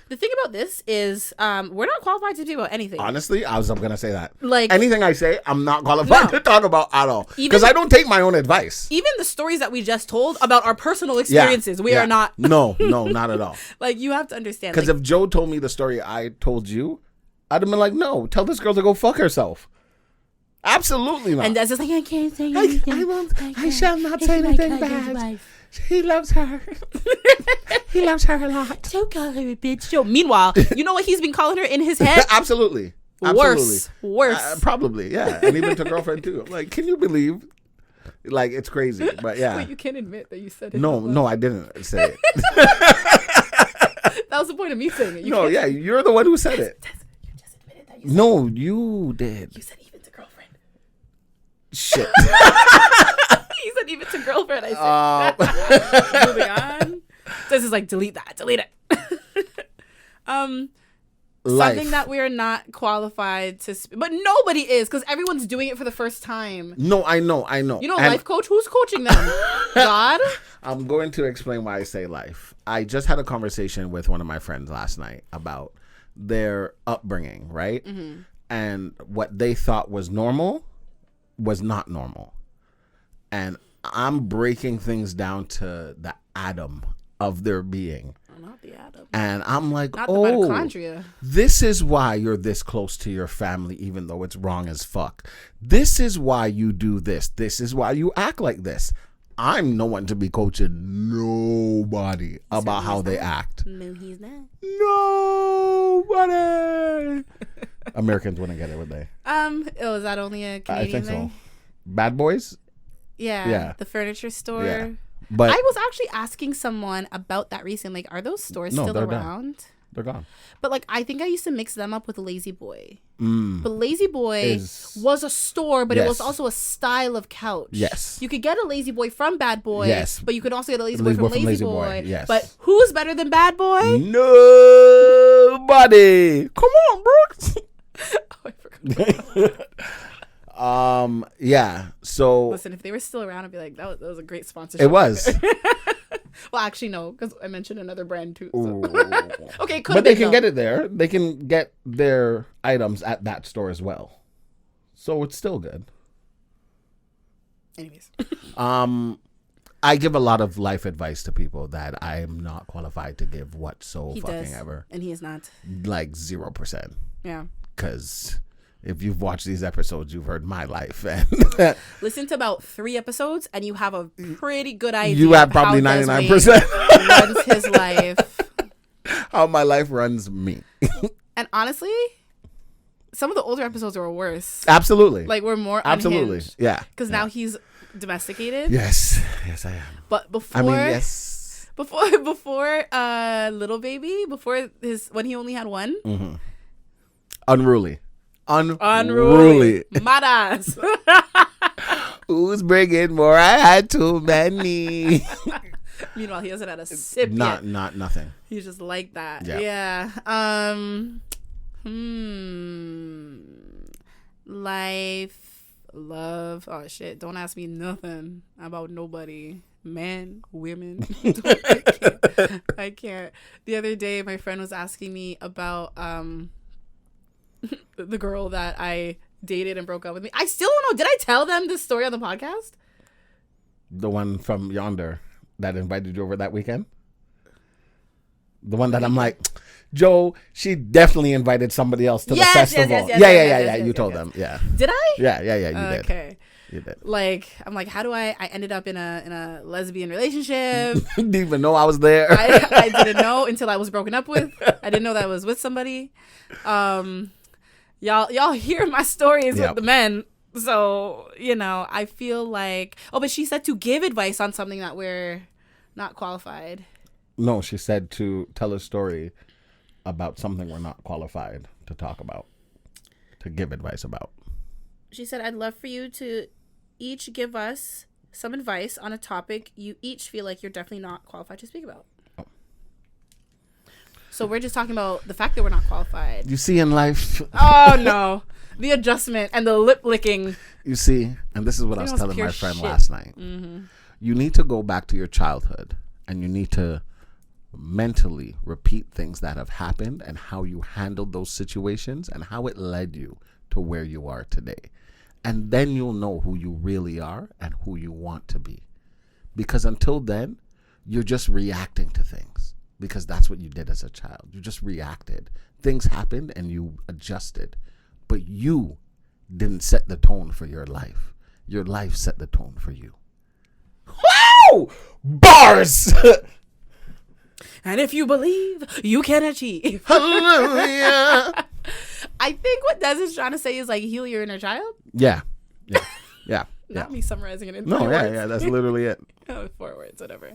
The thing about this is we're not qualified to speak about anything. Honestly, I'm going to say that. Like, anything I say, I'm not qualified to talk about at all. Even- Because I don't take my own advice. Even the stories that we just told about our personal experiences, we are not. No, not at all. Like, you have to understand. Because like, if Joe told me the story I told you, I'd have been like, no, tell this girl to go fuck herself. Absolutely not. And that's just like, I can't say anything. I shall not say anything bad. He loves her. He loves her a lot. Don't call her a bitch. Yo, meanwhile, you know what he's been calling her in his head? Absolutely. Worse. Probably, yeah. And even to girlfriend too. I'm like, can you believe? Like, it's crazy. But yeah. Wait, you can't admit that you said it. No, I didn't say it. That was the point of me saying it. You're the one who said it. You just admitted that you said No, you did. You said even to girlfriend. Shit. He said even to girlfriend. I said. Moving on. This is like, delete it. Something that we are not qualified to but nobody is, because everyone's doing it for the first time. No, I know. You know, life coach, who's coaching them? God. I'm going to explain why I say life. I just had a conversation with one of my friends last night about their upbringing, right? Mm-hmm. And what they thought was normal was not normal. And I'm breaking things down to the atom of their being. Not the atom. And I'm like, not the mitochondria. This is why you're this close to your family, even though it's wrong as fuck. This is why you do this. This is why you act like this. I'm no one to be coaching nobody about how they act. No, he's not. Nobody. Americans wouldn't get it, would they? Is that only a Canadian I think thing? so. Bad Boys? Yeah. The furniture store. Yeah. But I was actually asking someone about that recently. Like, are those stores still around? Done. They're gone. But like, I think I used to mix them up with Lazy Boy. But Lazy Boy was a store, but it was also a style of couch. Yes. You could get a Lazy Boy from Bad Boy. Yes. But you could also get a Lazy Boy from Lazy Boy. Yes. But who's better than Bad Boy? Nobody. Come on, Brooks. Oh, I forgot. Yeah. So listen, if they were still around, I'd be like, that was a great sponsorship. It was. Well, actually, no, because I mentioned another brand too. So. Okay, but they can get it there. They can get their items at that store as well. So it's still good. Anyways. I give a lot of life advice to people that I am not qualified to give ever. And he is not. Like 0%. Yeah. Because if you've watched these episodes, you've heard my life. Listen to about 3 episodes, and you have a pretty good idea. You have probably 99% runs his life. How my life runs me. And honestly, some of the older episodes are worse. Absolutely. Like, we're more absolutely unhinged. Yeah. Because now he's domesticated. Yes I am. But before, before little baby, when he only had one. Mm-hmm. Unruly. Madas. Who's bringing more? I had too many. Meanwhile, he hasn't had a sip yet. Not nothing. He's just like that. Yeah. Life, love. Oh shit! Don't ask me nothing about nobody. Men, women. I can't. The other day, my friend was asking me about the girl that I dated and broke up with me. I still don't know. Did I tell them this story on the podcast? The one from yonder that invited you over that weekend? The one that I'm like, Joe, she definitely invited somebody else to the festival. Yeah. You told them. Yeah. Did I? Yeah. You did. Okay. You did. Like, I'm like, how do I ended up in a lesbian relationship. Didn't even know I was there. I didn't know until I was broken up with. I didn't know that I was with somebody. Y'all hear my stories with the men. So, I feel like, but she said to give advice on something that we're not qualified. No, she said to tell a story about something we're not qualified to talk about, to give advice about. She said, I'd love for you to each give us some advice on a topic you each feel like you're definitely not qualified to speak about. So we're just talking about the fact that we're not qualified. You see in life. Oh no, the adjustment and the lip licking. You see, and this is what I was telling my friend last night. Mm-hmm. You need to go back to your childhood, and you need to mentally repeat things that have happened and how you handled those situations and how it led you to where you are today. And then you'll know who you really are and who you want to be. Because until then, you're just reacting to things, because that's what you did as a child. You just reacted. Things happened and you adjusted, but you didn't set the tone for your life. Your life set the tone for you. Wow! Bars! And if you believe, you can achieve. Hallelujah! I think what Des is trying to say is like heal your inner child. Yeah. Not me summarizing it in No, 3 words. yeah, that's literally it. 4 words, whatever.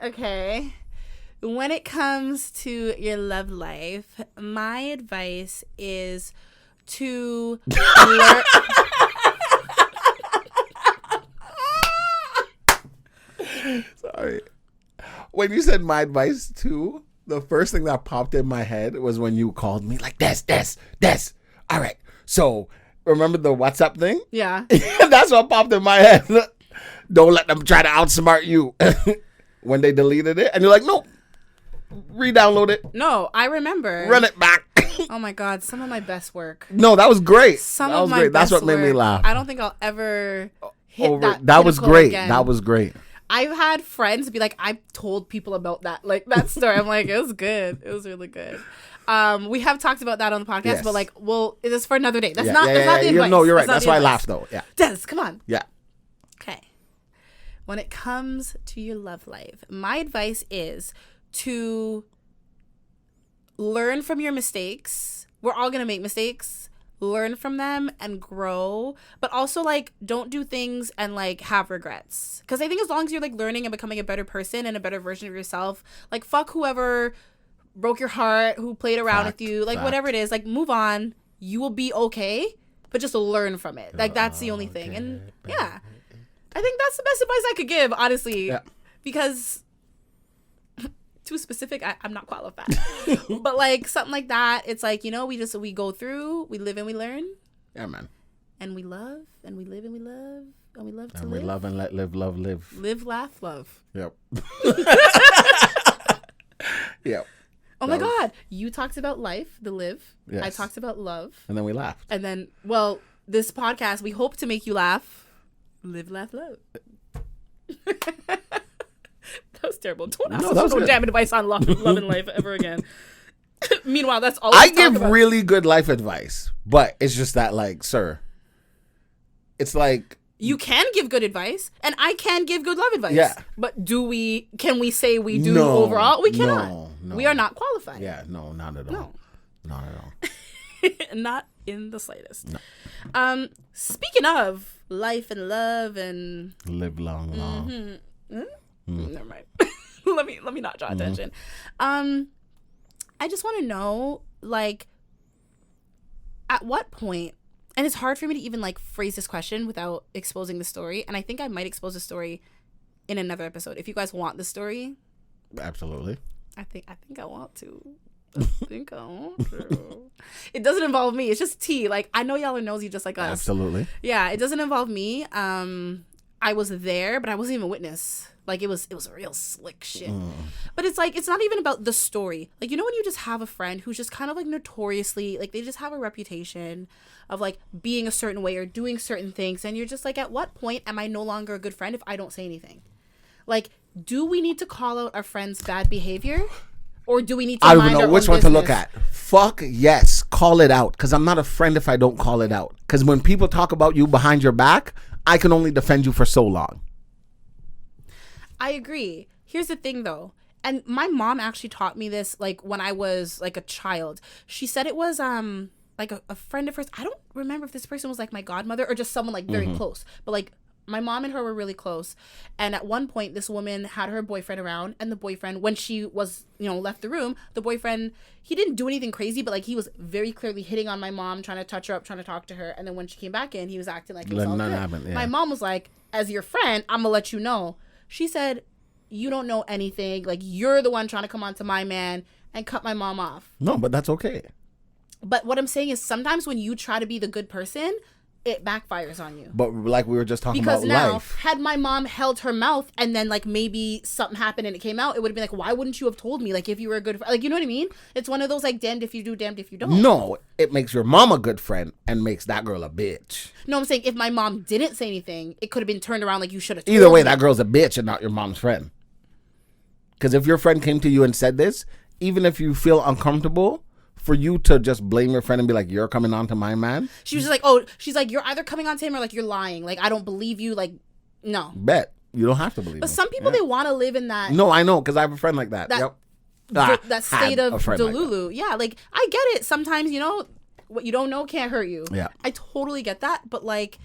Okay. When it comes to your love life, my advice is to learn. Sorry. When you said my advice too, the first thing that popped in my head was when you called me like, Des. All right. So remember the WhatsApp thing? Yeah. That's what popped in my head. Don't let them try to outsmart you. When they deleted it and you're like, nope. Re-download it. No, I remember. Run it back. Oh my God, some of my best work. No, that was great. Some that of was my great. That's best what made me work. laugh. I don't think I'll ever hit That was great. again. That was great. I've had friends be like, I told people about that story. I'm like, it was good. It was really good. We have talked about that on the podcast, Yes. but like, well, it is for another day. That's Yeah, not the advice. No, you're right. not That's the why I advice. laughed though. Yeah. Des, come on. Yeah. Okay. When it comes to your love life, my advice is to learn from your mistakes. We're all going to make mistakes. Learn from them and grow, but also like don't do things and like have regrets. Because I think as long as you're like learning and becoming a better person and a better version of yourself, like fuck whoever broke your heart, who played around with you, like whatever it is, like move on. You will be okay, but just learn from it. Like that's the only thing. And yeah, I think that's the best advice I could give, honestly, because too specific, I'm not qualified. But like something like that, it's like, you know, we go through, we live and we learn. Yeah, man. And we love and we live and we love and we love to And live. we love and let live, love, live. Live, laugh, love. Yep. Yep. Oh my God. You talked about life, the live. Yes. I talked about love. And then we laughed. And then, well, this podcast, we hope to make you laugh. Live, laugh, love. That was terrible. Don't ask us for no damn advice on love and life ever again. Meanwhile, that's all I give really good life advice, but it's just that, like, sir, it's like you can give good advice, and I can give good love advice. Yeah. But can we say we do overall? We cannot. No. We are not qualified. Yeah, no, not at all. No. Not at all. Not in the slightest. No. Speaking of life and love and live long. never mind. let me not draw attention. I just want to know, like, at what point, and it's hard for me to even like phrase this question without exposing the story, and I think I might expose the story in another episode. If you guys want the story, Absolutely. I think I want to. It doesn't involve me. It's just tea. Like, I know y'all are nosy just like us. Absolutely. Yeah, it doesn't involve me. I was there, but I wasn't even a witness. Like, it was real slick shit. But it's like, it's not even about the story. Like, you know when you just have a friend who's just kind of like notoriously, like, they just have a reputation of like being a certain way or doing certain things, and you're just like, at what point am I no longer a good friend if I don't say anything? Like, do we need to call out our friend's bad behavior? Or do we need to I don't mind know our which own one to look business? at. Fuck yes, call it out. Because I'm not a friend if I don't call it out. Because when people talk about you behind your back, I can only defend you for so long. I agree. Here's the thing, though. And my mom actually taught me this, like, when I was, like, a child. She said it was, like, a friend of hers. I don't remember if this person was, like, my godmother or just someone, like, very close. But, like, my mom and her were really close. And at one point, this woman had her boyfriend around. And the boyfriend, when she was, left the room, the boyfriend, he didn't do anything crazy. But, like, he was very clearly hitting on my mom, trying to touch her up, trying to talk to her. And then when she came back in, he was acting like it was all good. My mom was like, as your friend, I'm going to let you know. She said, you don't know anything. Like, you're the one trying to come on to my man and cut my mom off. No, but that's okay. But what I'm saying is sometimes when you try to be the good person, it backfires on you. But like we were just talking because about now, life. had my mom held her mouth and then like maybe something happened and it came out, it would have been like, why wouldn't you have told me? Like, if you were a good friend, like, you know what I mean? It's one of those like damned if you do, damned if you don't. No, it makes your mom a good friend and makes that girl a bitch. No, I'm saying if my mom didn't say anything, it could have been turned around like you should have told Either way, me. that girl's a bitch and not your mom's friend. Because if your friend came to you and said this, even if you feel uncomfortable, for you to just blame your friend and be like, you're coming on to my man? She was just like, oh, she's like, you're either coming on to him or like you're lying. Like, I don't believe you. Like, no. Bet. You don't have to believe But me. some people, they want to live in that. No, I know, because I have a friend like that. Yep. That state of delulu. Like yeah, like, I get it. Sometimes, you know, what you don't know can't hurt you. Yeah. I totally get that. But, like,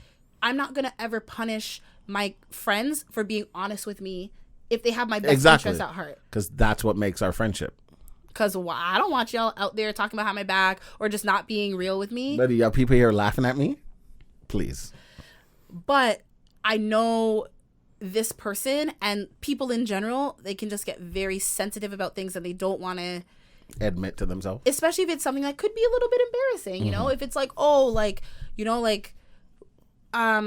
I'm not going to ever punish my friends for being honest with me if they have my best interest at heart. Because that's what makes our friendship. Because I don't want y'all out there talking behind my back or just not being real with me. But you have people here laughing at me? Please. But I know this person and people in general, they can just get very sensitive about things that they don't want to admit to themselves. Especially if it's something that could be a little bit embarrassing, you know? If it's like, oh, like, you know, like, I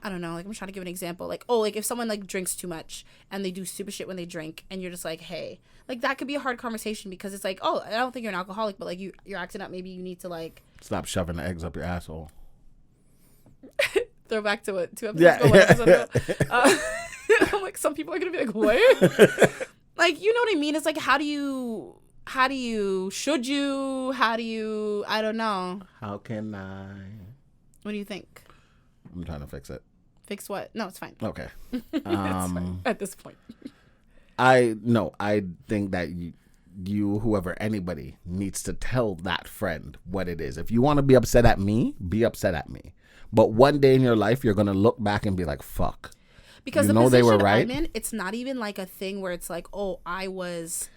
don't know, like, I'm trying to give an example. Like, oh, like, if someone, like, drinks too much and they do stupid shit when they drink and you're just like, hey, like, that could be a hard conversation because it's like, oh, I don't think you're an alcoholic, but, like, you're acting up. Maybe you need to, like... Stop shoving the eggs up your asshole. Throw back to it 2 episodes ago. 1 episode ago. I'm like, some people are going to be like, what? Like, you know what I mean? It's like, how do you, I don't know. How can I? What do you think? I'm trying to fix it. Fix what? No, it's fine. Okay. It's fine at this point. I think that you, whoever, anybody needs to tell that friend what it is. If you want to be upset at me, be upset at me. But one day in your life, you're going to look back and be like, fuck. Because you the know they were position right. I'm in, it's not even like a thing where it's like, oh, I was...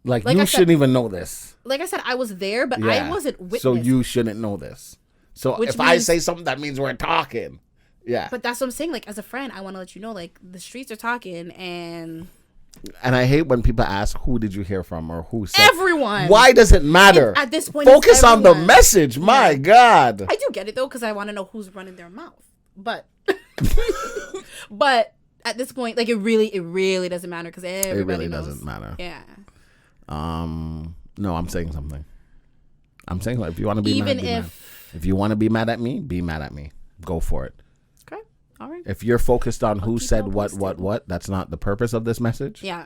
Like you shouldn't even know this. Like I said, I was there, but I wasn't witness. So you shouldn't know this. So I say something, that means we're talking. Yeah. But that's what I'm saying. Like, as a friend, I want to let you know, like, the streets are talking and I hate when people ask, who did you hear from or who said. Everyone. Why does it matter? At this point, focus on the message. My God. I do get it, though, because I want to know who's running their mouth. But at this point, like, it really doesn't matter because everybody knows. Doesn't matter. Yeah. No, I'm saying something. I'm saying, like, if you want to be mad, if you want to be mad at me, be mad at me. Go for it. Okay. All right. If you're focused on who said what, that's not the purpose of this message. Yeah.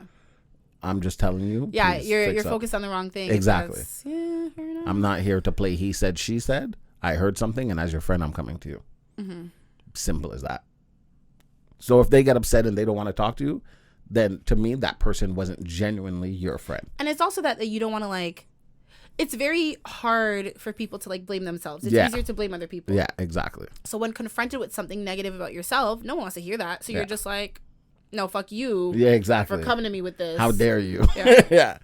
I'm just telling you. Yeah, you're focused on the wrong thing. Exactly. Yeah, fair enough. I'm not here to play he said, she said. I heard something, and as your friend, I'm coming to you. Mm-hmm. Simple as that. So if they get upset and they don't want to talk to you, then to me, that person wasn't genuinely your friend. And it's also that you don't want to, like, it's very hard for people to, like, blame themselves. It's easier to blame other people. Yeah, exactly. So when confronted with something negative about yourself, no one wants to hear that. So you're just like, no, fuck you. Yeah, exactly. For coming to me with this. How dare you? Yeah.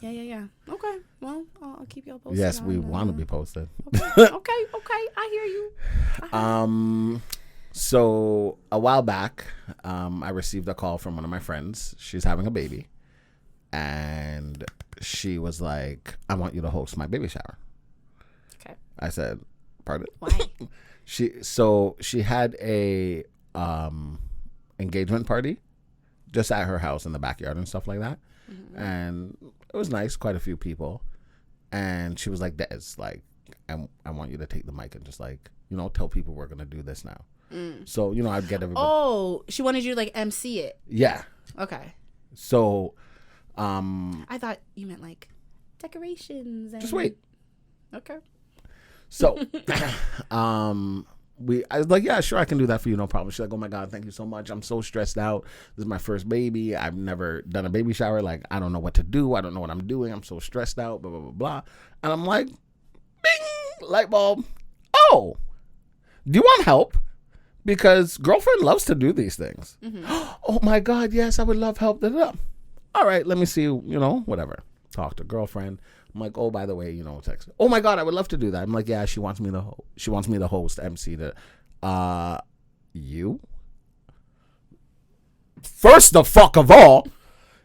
Yeah. Okay. Well, I'll keep y'all posted. Yes, we want to be posted. Okay. I hear you. So a while back, I received a call from one of my friends. She's having a baby. And she was like, I want you to host my baby shower. Okay. I said, pardon? Why? She had a engagement party just at her house in the backyard and stuff like that. Mm-hmm. And it was nice, quite a few people. And she was like, Des, like, I want you to take the mic and just, like, you know, tell people we're going to do this now. So, you know, I'd get everybody. Oh, she wanted you to, like, MC it. Yeah. Okay. So, I thought you meant, like, decorations. And... Just wait. Okay. So, I was like, yeah, sure, I can do that for you, no problem. She's like, oh my God, thank you so much. I'm so stressed out. This is my first baby. I've never done a baby shower. Like, I don't know what to do. I don't know what I'm doing. I'm so stressed out, blah, blah, blah, blah. And I'm like, bing, light bulb. Oh, do you want help? Because girlfriend loves to do these things. Mm-hmm. Oh my God, yes, I would love help. All right, let me see, you know, whatever. Talk to girlfriend. I'm like, oh, by the way, you know, text. Oh my God, I would love to do that. I'm like, yeah, she wants me to host, MC you? First the fuck of all,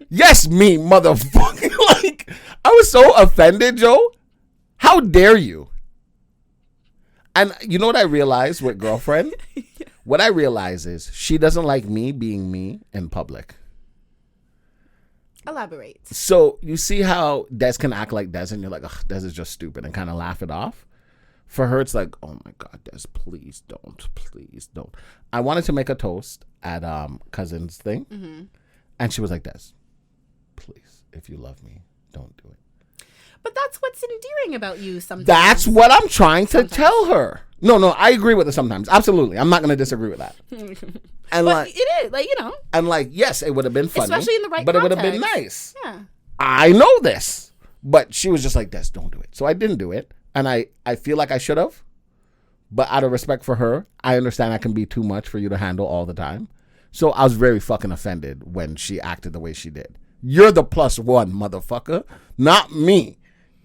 yes, me, motherfucker. Like, I was so offended, Joe. How dare you? And you know what I realized with girlfriend? What I realize is she doesn't like me being me in public. Elaborate. So you see how Des can act like Des and you're like, ugh, Des is just stupid and kind of laugh it off. For her, it's like, oh my God, Des, please don't. Please don't. I wanted to make a toast at cousin's thing. Mm-hmm. And she was like, Des, please, if you love me, don't do it. But that's what's endearing about you sometimes. That's what I'm trying to tell her. No, I agree with it sometimes. Absolutely. I'm not going to disagree with that. And but it is, like, you know. And like, yes, it would have been funny. Especially in the right but context. It would have been nice. Yeah. I know this. But she was just like, Des, don't do it. So I didn't do it. And I feel like I should have. But out of respect for her, I understand I can be too much for you to handle all the time. So I was very fucking offended when she acted the way she did. You're the +1, motherfucker. Not me.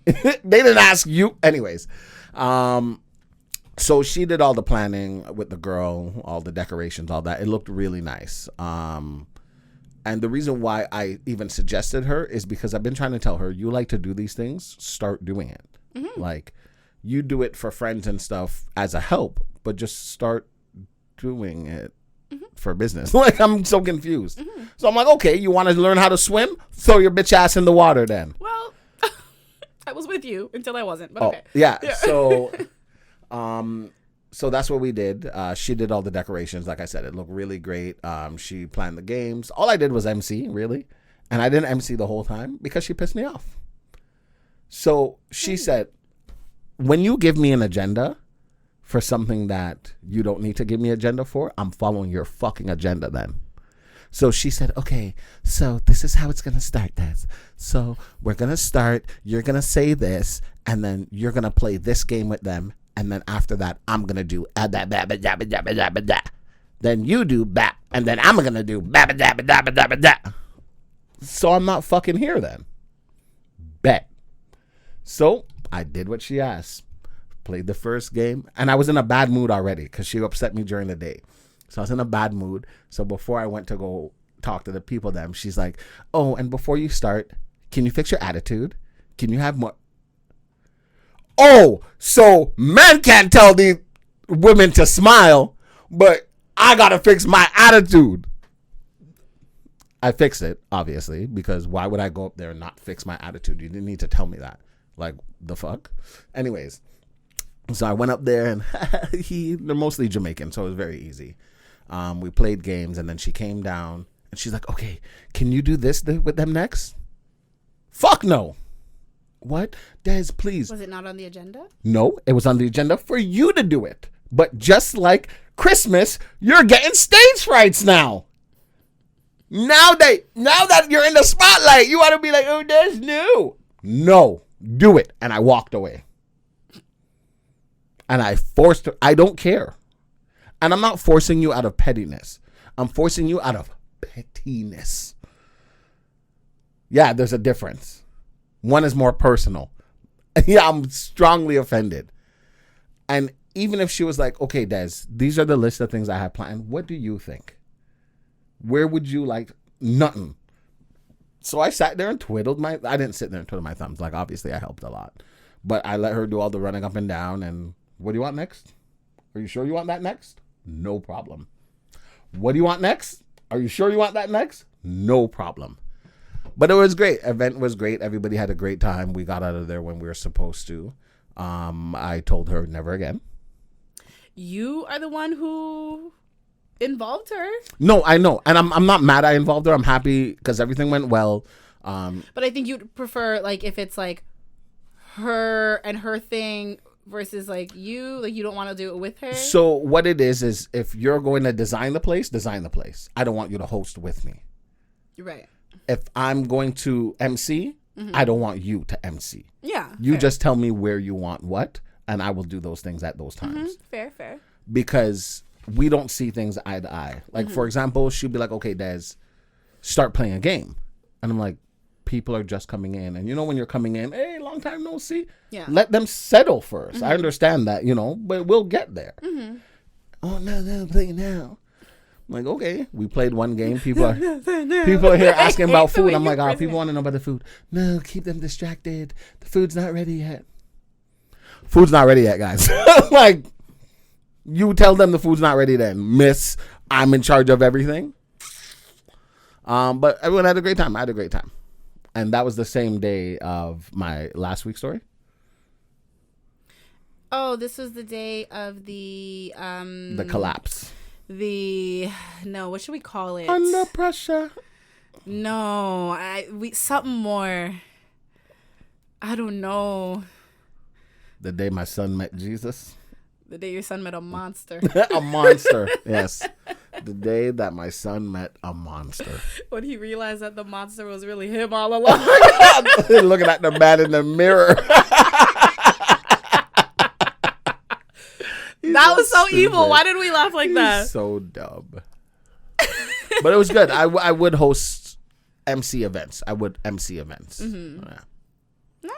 They didn't ask you. Anyways. So she did all the planning with the girl, all the decorations, all that. It looked really nice. And the reason why I even suggested her is because I've been trying to tell her, you like to do these things, start doing it. Mm-hmm. Like, you do it for friends and stuff as a help, but just start doing it for business. Like, I'm so confused. Mm-hmm. So I'm like, okay, you want to learn how to swim? Throw your bitch ass in the water then. Well, I was with you until I wasn't, but okay. Yeah. So, so that's what we did. She did all the decorations. Like I said, it looked really great. She planned the games. All I did was MC, really. And I didn't MC the whole time because she pissed me off. So she said, when you give me an agenda for something that you don't need to give me an agenda for, I'm following your fucking agenda then. So she said, okay, so this is how it's going to start, Des. So we're going to start, you're going to say this, and then you're going to play this game with them. And then after that, I'm going to do then you do bap, and then I'm going to do so I'm not fucking here then. Bet. So I did what she asked. Played the first game, and I was in a bad mood already because she upset me during the day. So I was in a bad mood. So before I went to go talk to the people, she's like, oh, and before you start, can you fix your attitude? Can you have more? Oh, so men can't tell these women to smile, but I got to fix my attitude. I fixed it, obviously, because why would I go up there and not fix my attitude? You didn't need to tell me that. Like, the fuck? Anyways, so I went up there, and they're mostly Jamaican, so it was very easy. We played games, and then she came down, and she's like, okay, can you do this with them next? Fuck no. What? Des, please. Was it not on the agenda? No, it was on the agenda for you to do it. But just like Christmas, you're getting stage frights now. Now that you're in the spotlight, you want to be like, oh, Des, no. No, do it. And I walked away. And I forced her. I don't care. And I'm not forcing you out of pettiness. I'm forcing you out of pettiness. Yeah, there's a difference. One is more personal. Yeah, I'm strongly offended. And even if she was like, okay, Des, these are the list of things I have planned. What do you think? Where would you like? Nothing. So I sat there and I didn't sit there and twiddle my thumbs. Like, obviously I helped a lot. But I let her do all the running up and down. And what do you want next? Are you sure you want that next? No problem. What do you want next? Are you sure you want that next? No problem. But it was great. Event was great. Everybody had a great time. We got out of there when we were supposed to. I told her never again. You are the one who involved her. No, I know. And I'm not mad I involved her. I'm happy because everything went well. But I think you'd prefer, like, if it's like her and her thing versus like you don't want to do it with her. So what it is if you're going to design the place. I don't want you to host with me. You're right. If I'm going to MC, I don't want you to MC. Yeah. You just tell me where you want what, and I will do those things at those times. Fair. Because we don't see things eye to eye. Like, for example, she'd be like, okay, Des, start playing a game. And I'm like, people are just coming in. And you know when you're coming in, hey, long time no see. Yeah. Let them settle first. I understand that, but we'll get there. Oh, no, play now. like, okay, we played one game. People are here asking about food. I'm like, oh, people want to know about the food. No, keep them distracted. The food's not ready yet. Food's not ready yet, guys. Like, you tell them the food's not ready then. Miss, I'm in charge of everything. But everyone had a great time. I had a great time. And that was the same day of my last week's story. Oh, this was the day of the collapse. What should we call it? Under pressure. No, something more. I don't know. The day my son met Jesus. The day your son met a monster. A monster, yes. The day that my son met a monster. When he realized that the monster was really him all along. Looking at the man in the mirror. That was so evil. Why did we laugh like that? So dumb. But it was good. I would host MC events. Mm-hmm. Yeah.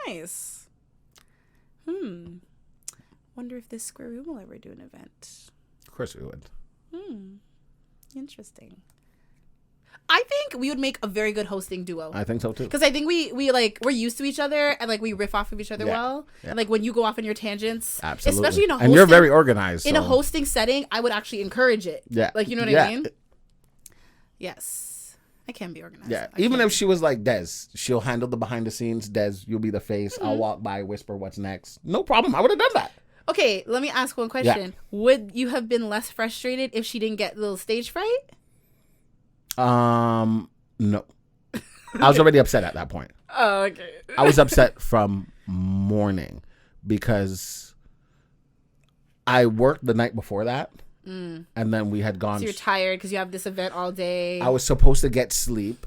Nice. Wonder if this square room will ever do an event. Of course we would. Interesting. I think we would make a very good hosting duo. I think so too. Because I think we're used to each other and like we riff off of each other well. Yeah. And like when you go off on your tangents, absolutely. Especially in a hosting, and you're very organized. In a hosting setting, I would actually encourage it. Yeah. Like, you know what I mean? Yes. I can be organized. Yeah. Even if she was like Des, she'll handle the behind the scenes. Des, you'll be the face. I'll walk by, whisper what's next. No problem. I would have done that. Okay, let me ask one question. Yeah. Would you have been less frustrated if she didn't get a little stage fright? No. I was already upset at that point. Oh, okay. I was upset from morning because I worked the night before that. And then we had gone. So you're tired because you have this event all day. I was supposed to get sleep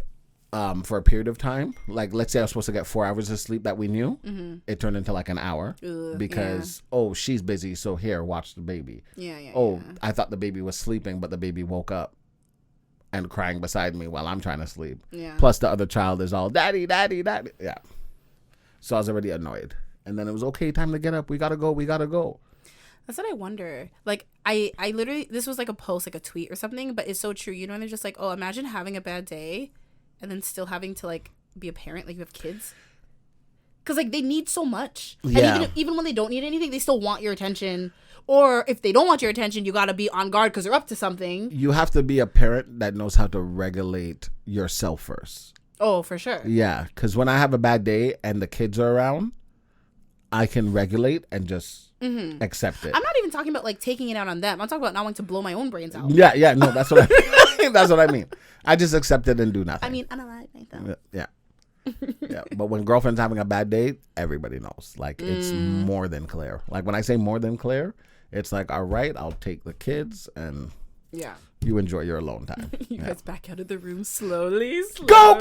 for a period of time. Like, let's say I was supposed to get 4 hours of sleep that we knew. Mm-hmm. It turned into like an hour because, she's busy. So here, watch the baby. Yeah. I thought the baby was sleeping, but the baby woke up and crying beside me while I'm trying to sleep. Yeah. Plus the other child is all, daddy, daddy, daddy. Yeah. So I was already annoyed. And then it was, okay, time to get up. We got to go. That's what I wonder. Like, I literally, this was like a post, like a tweet or something, but it's so true. You know, and they're just like, oh, imagine having a bad day and then still having to like be a parent, like you have kids. Because like they need so much. Yeah. And even when they don't need anything, they still want your attention. Or if they don't want your attention, you got to be on guard because they're up to something. You have to be a parent that knows how to regulate yourself first. Oh, for sure. Yeah. Because when I have a bad day and the kids are around, I can regulate and just accept it. I'm not even talking about like taking it out on them. I'm talking about not wanting to blow my own brains out. Yeah. No, that's what I mean. That's what I mean. I just accept it and do nothing. I mean, analyze myself. Yeah. Yeah. But when girlfriend's having a bad day, everybody knows. Like, it's more than clear. Like, when I say more than clear, it's like, all right, I'll take the kids and you enjoy your alone time. You guys back out of the room slowly. Go!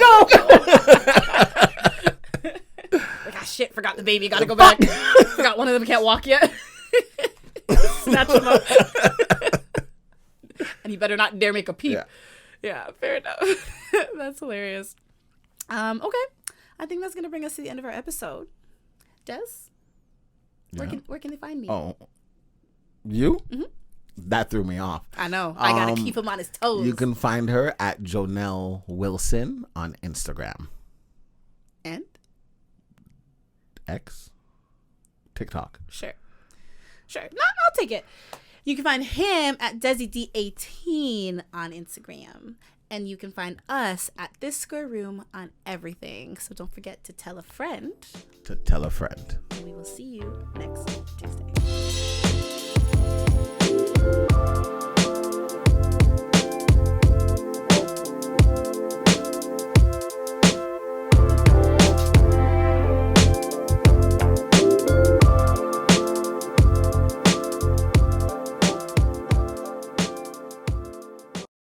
Like, shit, forgot the baby, gotta go back. Forgot one of them can't walk yet. Snatch him up. And he better not dare make a peep. Yeah, fair enough. That's hilarious. Okay. I think that's gonna bring us to the end of our episode. Des? Where can they find me? Oh. You? Mm-hmm. That threw me off. I know. I gotta keep him on his toes. You can find her at Jonelle Wilson on Instagram. And? X? TikTok. Sure. No, I'll take it. You can find him at DesiD18 on Instagram. And you can find us at This Square Room on everything. So don't forget to tell a friend. To tell a friend. And we will see you next Tuesday.